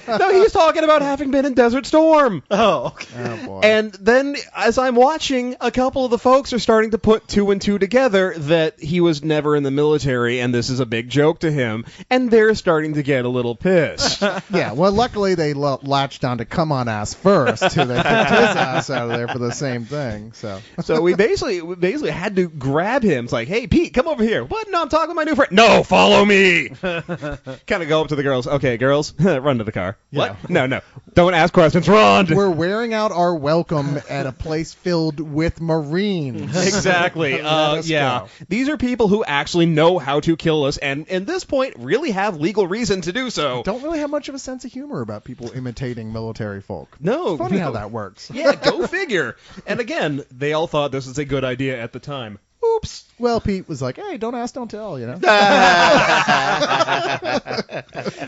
No, he's talking about having been in Desert Storm. Oh, okay. Oh, boy. And then, as I'm watching, a couple of the folks are starting to put two and two together that he was never in the military, and this is a big joke to him, and they're starting to get a little pissed. Yeah, well, luckily they latched on to come on ass first, who they kicked his ass out of there for the same thing. So we basically had to grab him. It's like, hey, Pete, come over here. What? No, I'm talking to my new friend. No, follow me. Kind of go up to the girls. Okay, girls, run to the car. Yeah. What? No. Don't ask questions. Run. We're wearing out our welcome at a place filled with Marines. Exactly. Yeah. Go. These are people who actually know how to kill us, and at this point really have legal reason to do so. Don't really have much of a sense of humor about people imitating military folk. No. It's funny how that works. Yeah, go figure. And again, they all thought this was a good idea at the time. Oops. Well, Pete was like, hey, don't ask, don't tell, you know.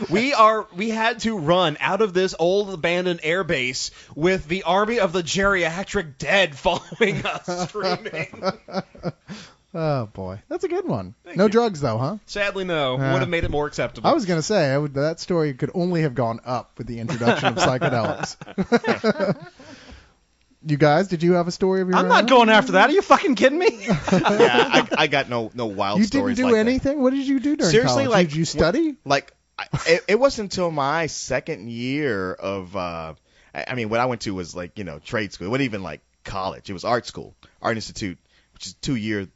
We had to run out of this old abandoned air base with the army of the geriatric dead following us, screaming. Oh, boy. That's a good one. No drugs, though, huh? Sadly, no. Would have made it more acceptable. I was going to say, that story could only have gone up with the introduction of psychedelics. You guys, did you have a story of your own? I'm not going after that. Are you fucking kidding me? Yeah, I got no wild You stories didn't do like anything? What did you do during Seriously, college? like, Did you study? It wasn't until my second year of, I mean, what I went to was like, trade school. It wasn't even like college. It was art school, Art Institute, which is a 2-year,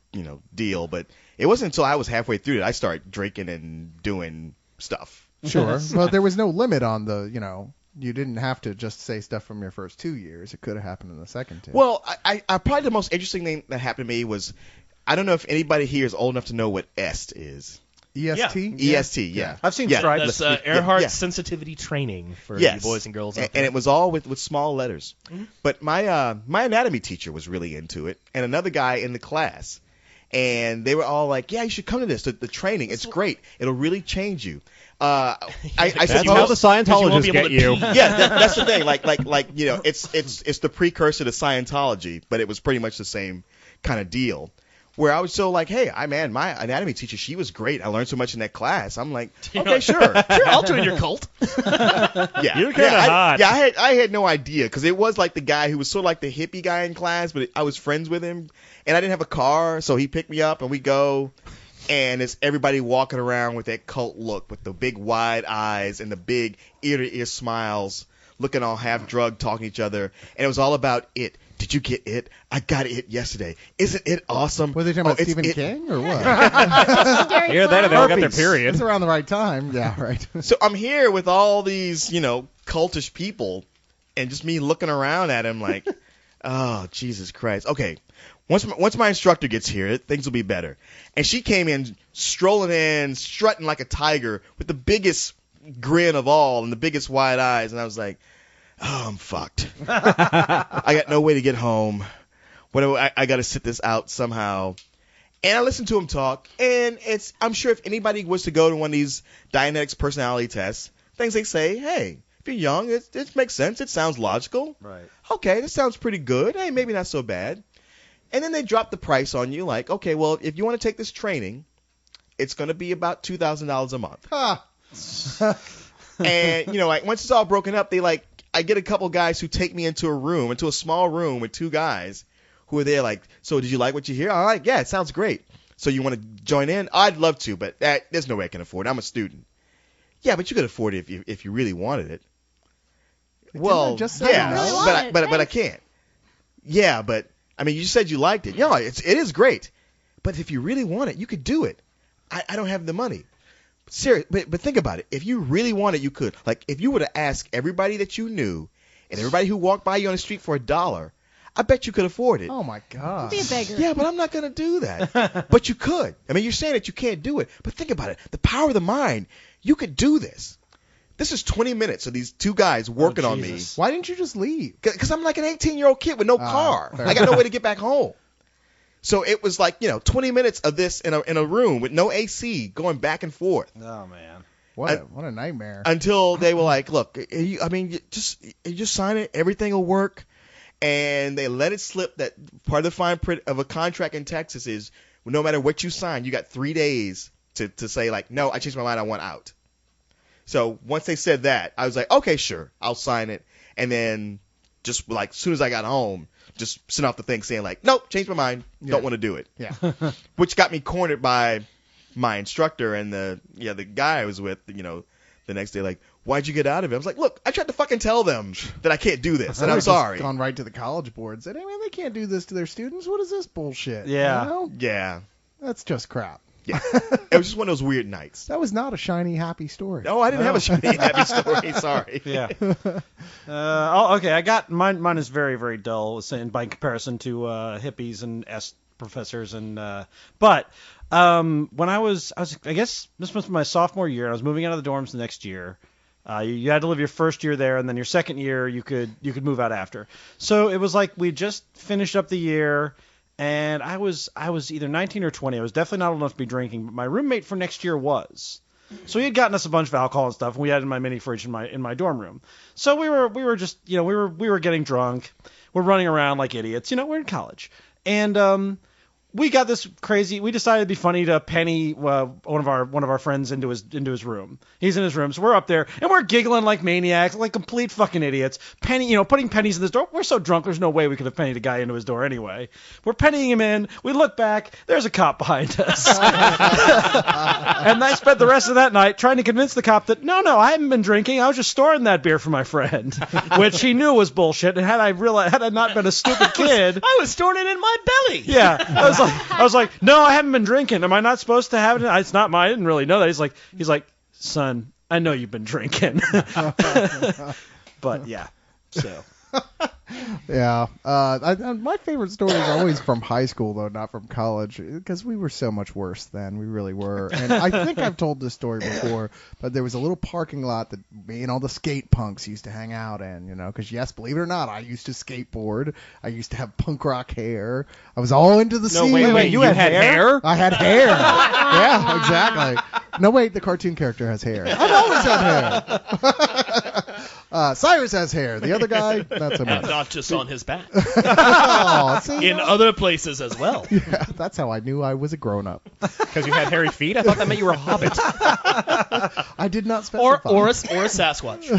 deal. But it wasn't until I was halfway through that I started drinking and doing stuff. Sure. Well, there was no limit on the, you didn't have to just say stuff from your first 2 years. It could have happened in the second 2. Well, I probably the most interesting thing that happened to me was, I don't know if anybody here is old enough to know what EST is. EST? EST, yeah. I've seen Yeah. stripes. That's Earhart sensitivity training for you boys and girls. out And there. it was all with small letters. But my anatomy teacher was really into it, and another guy in the class. And they were all like, yeah, you should come to this, the training. It's great. It'll really change you. I That's said, how the won't Scientologists be able get to you. pee. yeah, that's the thing. It's the precursor to Scientology, but it was pretty much the same kind of deal. Where I was so like, hey, my anatomy teacher, she was great. I learned so much in that class. I'm like, okay, sure. Sure, I'll join your cult. Yeah, You're kinda hot. I had no idea because it was like the guy who was sort of like the hippie guy in class, but I was friends with him, and I didn't have a car, so he picked me up and we go, and it's everybody walking around with that cult look, with the big wide eyes and the big ear to ear smiles, looking all half drugged, talking to each other, and it was all about it. Did you get it? I got it yesterday. Isn't it awesome? Were they talking about it's Stephen it. King or what? Scary Either that or they all got their Herpes. period. It's around the right time. Yeah, right. So I'm here with all these, cultish people, and just me looking around at him like, oh, Jesus Christ. Okay, once my instructor gets here, things will be better. And she came in, strolling in, strutting like a tiger, with the biggest grin of all and the biggest wide eyes, and I was like, oh, I'm fucked. I got no way to get home. I got to sit this out somehow. And I listened to him talk, and I'm sure if anybody was to go to one of these Dianetics personality tests, things they say, hey, if you're young, it makes sense. It sounds logical. Right. Okay, this sounds pretty good. Hey, maybe not so bad. And then they drop the price on you, like, okay, well, if you want to take this training, it's going to be about $2,000 a month. Ah. And, like, once it's all broken up, I get a couple guys who take me into a small room with 2 guys who are there like, so did you like what you hear? I'm like, yeah, it sounds great. So you want to join in? I'd love to, but there's no way I can afford it. I'm a student. Yeah, but you could afford it if you really wanted it. Well, just say yeah, no? Really want but I it. can't. Yeah, but I mean, you said you liked it. Yeah, it is great. But if you really want it, you could do it. I don't have the money. Serious, but think about it. If you really want it, you could. Like, if you were to ask everybody that you knew and everybody who walked by you on the street for $1, I bet you could afford it. Oh, my God. Be a beggar. Yeah, but I'm not going to do that. But you could. I mean, you're saying that you can't do it. But think about it. The power of the mind. You could do this. This is 20 minutes of these 2 guys working on me. Jesus. Why didn't you just leave? Because I'm like an 18-year-old kid with no car. fair I got no way to get back home. So it was like, 20 minutes of this in a room with no AC going back and forth. Oh man. What a nightmare. Until they were like, look, you just sign it, everything will work. And they let it slip that part of the fine print of a contract in Texas is no matter what you sign, you got 3 days to say like, no, I changed my mind, I want out. So once they said that, I was like, okay, sure, I'll sign it. And then just like as soon as I got home, just sent off the thing saying like, nope, changed my mind, don't want to do it. Yeah. Which got me cornered by my instructor and the guy I was with, the next day, like, why'd you get out of it? I was like, look, I tried to fucking tell them that I can't do this, and I'm sorry. Gone right to the college board and said, hey, man, they can't do this to their students. What is this bullshit? Yeah. You know? Yeah. That's just crap. Yeah. It was just one of those weird nights. That was not a shiny, happy story. No, I didn't have a shiny happy story. Sorry. Yeah. Okay. I got mine. Mine is very, very dull, by comparison to hippies and professors and. But when I was, I guess this was my sophomore year, and I was moving out of the dorms the next year. You had to live your first year there, and then your second year you could move out after. So it was like we just finished up the year, and I was either 19 or 20. I was definitely not old enough to be drinking, but my roommate for next year was. So he had gotten us a bunch of alcohol and stuff, and we had it in my mini fridge in my dorm room. So we were just, we were getting drunk. We're running around like idiots. We're in college. And we got this crazy. We decided it'd be funny to penny one of our friends into his room. He's in his room, so we're up there and we're giggling like maniacs, like complete fucking idiots. Putting pennies in this door. We're so drunk, there's no way we could have pennied a guy into his door anyway. We're pennying him in. We look back. There's a cop behind us. And I spent the rest of that night trying to convince the cop that no, I haven't been drinking. I was just storing that beer for my friend, which he knew was bullshit. And had I not been a stupid kid, I was storing it in my belly. Yeah, I was like, no, I haven't been drinking. Am I not supposed to have it? It's not mine. I didn't really know that. He's like, son, I know you've been drinking. But yeah, so. Yeah. My favorite story is always from high school, though, not from college, because we were so much worse then. We really were. And I think I've told this story before, but there was a little parking lot that me and all the skate punks used to hang out in, because, yes, believe it or not, I used to skateboard. I used to have punk rock hair. I was all into the scene. Wait, you had hair? I had hair. Yeah, exactly. No, wait, the cartoon character has hair. I've always had hair. Cyrus has hair. The other guy, not so much. And not just on his back. Oh, see, in other places as well. Yeah, that's how I knew I was a grown-up. Because you had hairy feet? I thought that meant you were a hobbit. I did not specify. Or a Sasquatch.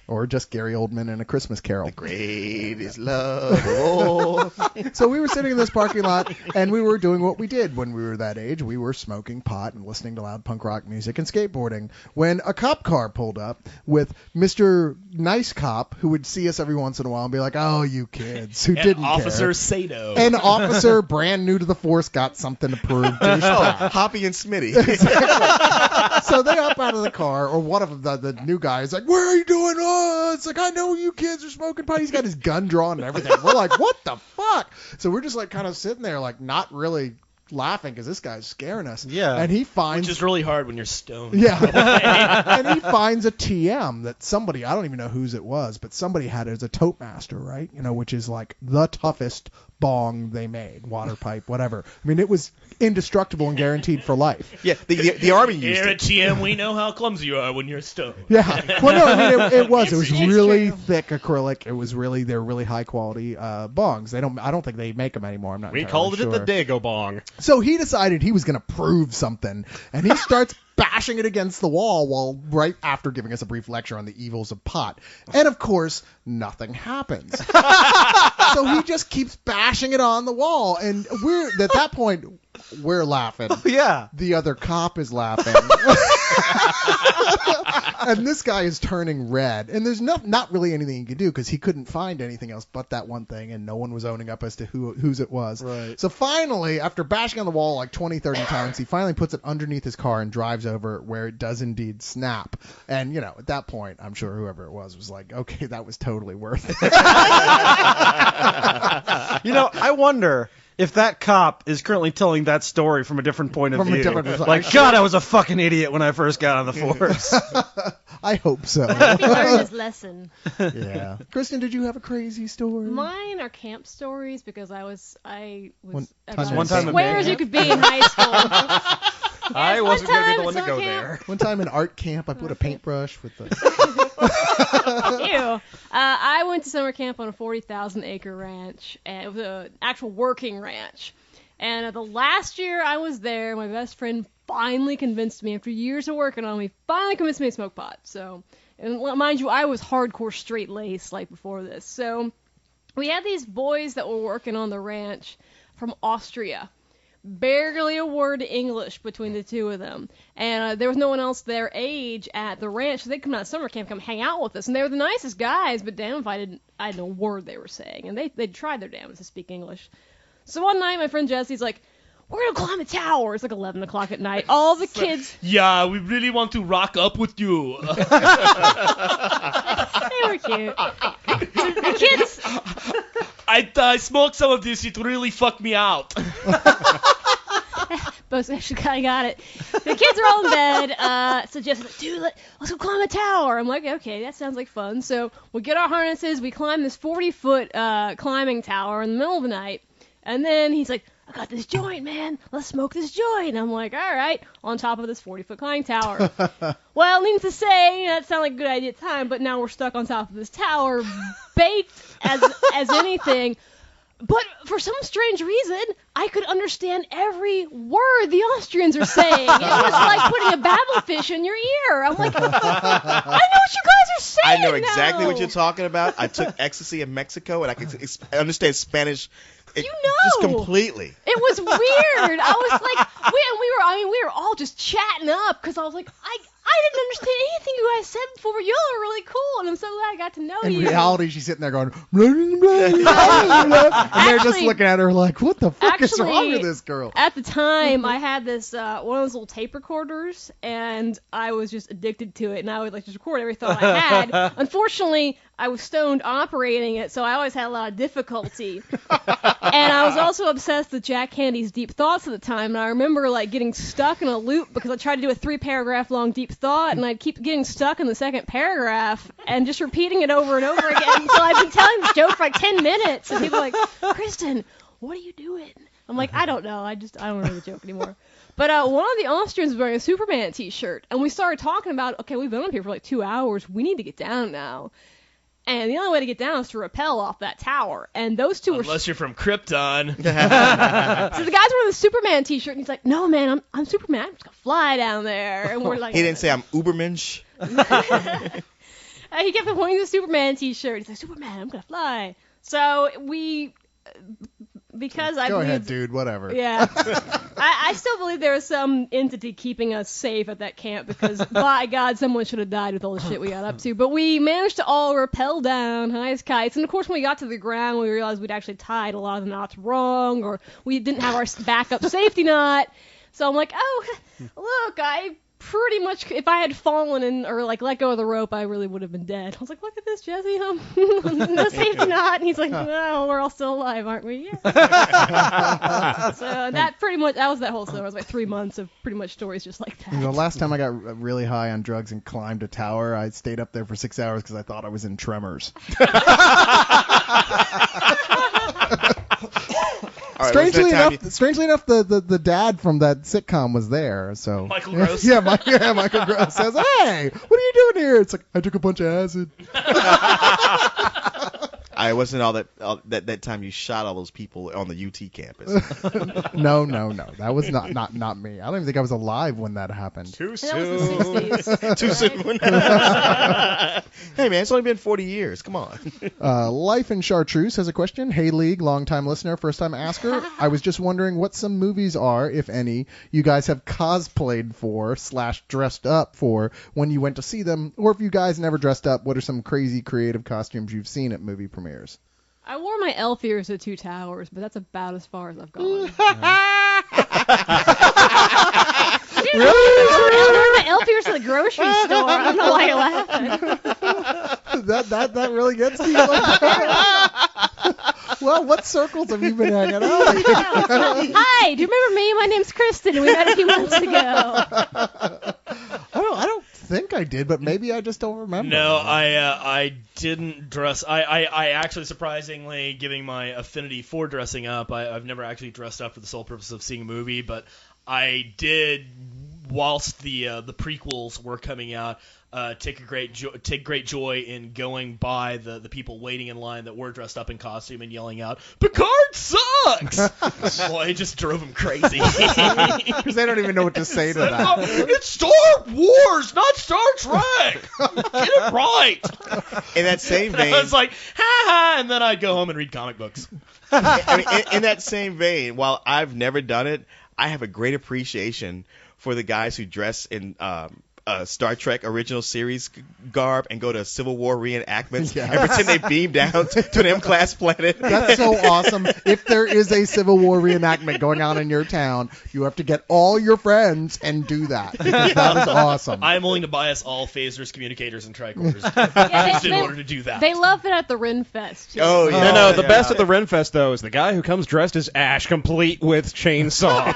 Or just Gary Oldman in A Christmas Carol. The greatest love. Oh. So we were sitting in this parking lot, and we were doing what we did when we were that age. We were smoking pot and listening to loud punk rock music and skateboarding when a cop car pulled up with Mr. Nice Cop, who would see us every once in a while and be like, oh, you kids who didn't Officer care. Sado. An officer brand new to the force got something to prove to his staff. Hoppy and Smitty. So they up out of the car, or one of them, the new guy is like, where are you doing? Oh, it's like, I know you kids are smoking pot. He's got his gun drawn and everything. We're like, what the fuck? So we're just like kind of sitting there like not really laughing because this guy's scaring us. Yeah. And he finds... Which is really hard when you're stoned. Yeah. And he finds a TM that somebody, I don't even know whose it was, but somebody had it as a Tote Master, right? Which is like the toughest bong they made, water pipe, whatever. I mean, it was indestructible and guaranteed for life. Yeah, the Army used Here it. at GM, we know how clumsy you are when you're stoned. Yeah. Well, no, I mean, it was It's really true. thick acrylic. They're really high quality bongs. I don't think they make them anymore. I'm not We entirely called sure. it the Dago Bong. So he decided he was going to prove something, and he starts bashing it against the wall right after giving us a brief lecture on the evils of pot. And of course, nothing happens. So he just keeps bashing it on the wall, and at that point we're laughing. Yeah. The other cop is laughing. And this guy is turning red, and there's not really anything he could do because he couldn't find anything else but that one thing, and no one was owning up as to whose it was. Right. So finally, after bashing on the wall like 20, 30 times, he finally puts it underneath his car and drives over where it does indeed snap. And, at that point, I'm sure whoever it was like, okay, that was totally worth it. I wonder if that cop is currently telling that story from a different point of From a view. different- Like, God, I was a fucking idiot when I first got on the force. I hope so. He learned his lesson. Yeah. Kristen, did you have a crazy story? Mine are camp stories because I was One about time One time as in square as band you could be in high school. I Yes, wasn't one going to be time the one to at go summer there. One time in art camp, I put a paintbrush with the... Ew. I went to summer camp on a 40,000 acre ranch, and it was an actual working ranch. And the last year I was there, my best friend finally convinced me, after years of working on me, to smoke pot. So, and mind you, I was hardcore straight laced like before this. So, we had these boys that were working on the ranch from Austria. Barely a word of English between the two of them. And there was no one else their age at the ranch, so they'd come out of summer camp, come hang out with us. And they were the nicest guys, but damn if I had no word they were saying. And they tried their damnedest to speak English. So one night, my friend Jesse's like, we're going to climb a tower. It's like 11 o'clock at night. All the kids... Yeah, we really want to rock up with you. They were cute. The kids... I smoked some of this. It really fucked me out. Both actually kind of got it. The kids are all in bed. So Jesse's like, dude, let's go climb a tower. I'm like, okay, that sounds like fun. So we get our harnesses. We climb this 40-foot climbing tower in the middle of the night. And then he's like, I got this joint, man. Let's smoke this joint. And I'm like, all right, on top of this 40-foot climbing tower. Well, needless to say, that sounded like a good idea at the time, but now we're stuck on top of this tower, baked as anything. But for some strange reason, I could understand every word the Austrians are saying. It was like putting a babblefish in your ear. I'm like, I know what you guys are saying I know exactly now. what you're talking about. I took ecstasy in Mexico, and I can understand Spanish. Just completely. It was weird. I was like, we were all just chatting up because I was like, I didn't understand anything you guys said before, but y'all are really cool, and I'm so glad I got to know you. In reality, she's sitting there going, and they're just looking at her like, what the fuck is wrong with this girl? At the time, I had this one of those little tape recorders, and I was just addicted to it, and I would like just record every thought I had. Unfortunately, I was stoned operating it, so I always had a lot of difficulty. And I was also obsessed with Jack Handy's Deep Thoughts at the time, and I remember like getting stuck in a loop because I tried to do a 3-paragraph long deep thought, and I'd keep getting stuck in the second paragraph and just repeating it over and over again. So I've been telling this joke for like 10 minutes, and people are like, Kristen, what are you doing? I'm like, I don't know. I don't remember the joke anymore. But one of the Austrians was wearing a Superman t-shirt, and we started talking about, okay, we've been up here for like 2 hours. We need to get down now. And the only way to get down is to rappel off that tower. And those two Unless you're from Krypton. So the guy's wearing the Superman t-shirt, and he's like, no, man, I'm Superman. I'm just going to fly down there. And we're like... He didn't say I'm Ubermensch. He kept pointing to the Superman t-shirt. He's like, Superman, I'm going to fly. So we... Because I Go believe... ahead, dude, whatever. Yeah. I still believe there was some entity keeping us safe at that camp because, by God, someone should have died with all the shit we got up to. But we managed to all rappel down high as kites. And, of course, when we got to the ground, we realized we'd actually tied a lot of the knots wrong, or we didn't have our backup safety knot. So I'm like, oh, look, I pretty much, if I had fallen or like let go of the rope, I really would have been dead. I was like, look at this, Jesse. No safety knot. And he's like, well, we're all still alive, aren't we? Yeah. So that was that whole story. It was like 3 months of pretty much stories just like that. The last time I got really high on drugs and climbed a tower, I stayed up there for 6 hours because I thought I was in Tremors. Right, strangely enough, the dad from that sitcom was there. So Michael Gross. Yeah, Michael Gross says, "Hey, what are you doing here?" It's like, I took a bunch of acid. I wasn't all that time you shot all those people on the UT campus. No, that was not me. I don't even think I was alive when that happened. Too That was the 60s. Too soon. Hey man, it's only been 40 years. Come on. Life in Chartreuse has a question. Hey League, long-time listener, first-time asker. I was just wondering what some movies are, if any, you guys have cosplayed for / dressed up for when you went to see them, or if you guys never dressed up, what are some crazy creative costumes you've seen at movie premieres? I wore my elf ears at Two Towers, but that's about as far as I've gone. Really? I wore my elf ears at the grocery store. I don't know why you're laughing. That really gets to you like that? Well, what circles have you been hanging out in? Hi, do you remember me? My name's Kristen, and we met a few months ago. I don't think I did, but maybe I just don't remember. No, I didn't dress. I actually, surprisingly, giving my affinity for dressing up, I've never actually dressed up for the sole purpose of seeing a movie, but I did, whilst the prequels were coming out, take great joy in going by the people waiting in line that were dressed up in costume and yelling out, "Picard sucks!" Well, it just drove them crazy. Because they don't even know what to say to that. It's Star Wars, not Star Trek. Get it right. In that same vein, I was like, ha ha, and then I'd go home and read comic books. I mean, in that same vein, while I've never done it, I have a great appreciation for the guys who dress in Star Trek original series garb and go to Civil War reenactments and pretend they beam down to an M-class planet. That's so awesome. If there is a Civil War reenactment going on in your town, you have to get all your friends and do that. Because that is awesome. I'm willing to bias all phasers, communicators, and tricorders in order to do that. They love it at the Ren Fest, too. Oh, yeah. No, the best at the Ren Fest, though, is the guy who comes dressed as Ash, complete with chainsaw.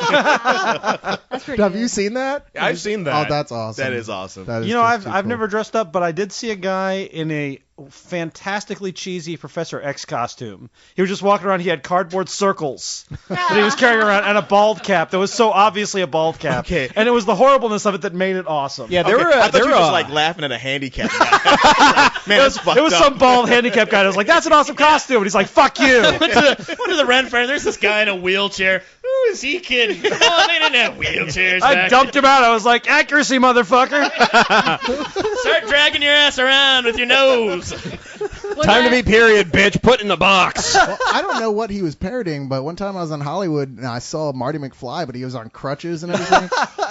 That's pretty Have good. you seen that? I've seen that. Oh, that's awesome. That is awesome. That is You know, just too I've cool. never dressed up, but I did see a guy in a fantastically cheesy Professor X costume. He was just walking around. He had cardboard circles that he was carrying around and a bald cap that was so obviously a bald cap. Okay. And it was the horribleness of it that made it awesome. Yeah, Okay, there were. I thought there you were were, just like laughing at a handicap guy. Man, that's fucked It was up. some bald handicapped guy that was like, "That's an awesome costume," and he's like, "Fuck you." went to the Ren Fair. There's this guy in a wheelchair. Who is he kidding? Come on, they didn't have wheelchairs. I back dumped him out. I was like, "Accuracy, motherfucker." Start dragging your ass around with your nose. Time to be period, bitch. Put in the box. Well, I don't know what he was parodying, but one time I was in Hollywood and I saw Marty McFly, but he was on crutches and everything.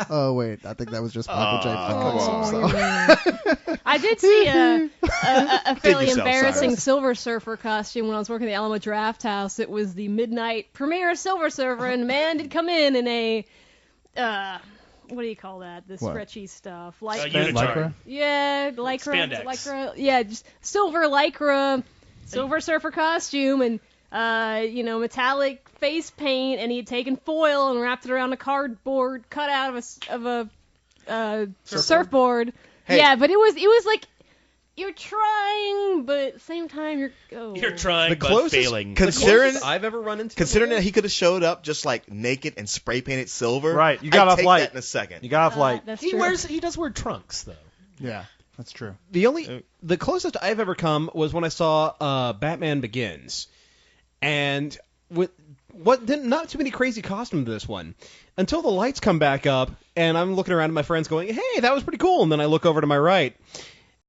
Oh wait, I think that was just Michael J. Fox. come So. I did see a fairly yourself, embarrassing Cyrus. Silver Surfer costume when I was working at the Alamo Draft House. It was the midnight premiere of Silver Surfer, and man did come in a what do you call that? The What? stretchy stuff, like Unitard. yeah, lycra, Spandex. lycra, yeah, just silver lycra, Silver Surfer costume, and metallic face paint, and he had taken foil and wrapped it around a cardboard cutout of a surfboard. Hey. Yeah, but it was like you're trying, but at the same time You're trying, The but closest- failing. Considering I've ever run into. considering that he could have showed up just like naked and spray painted silver. Right, you got I'd off take light. that in a second. You got off light. That's He true. he does wear trunks though. Yeah, that's true. The closest I've ever come was when I saw Batman Begins, and not too many crazy costumes to this one, until the lights come back up, and I'm looking around at my friends going, "Hey, that was pretty cool," and then I look over to my right,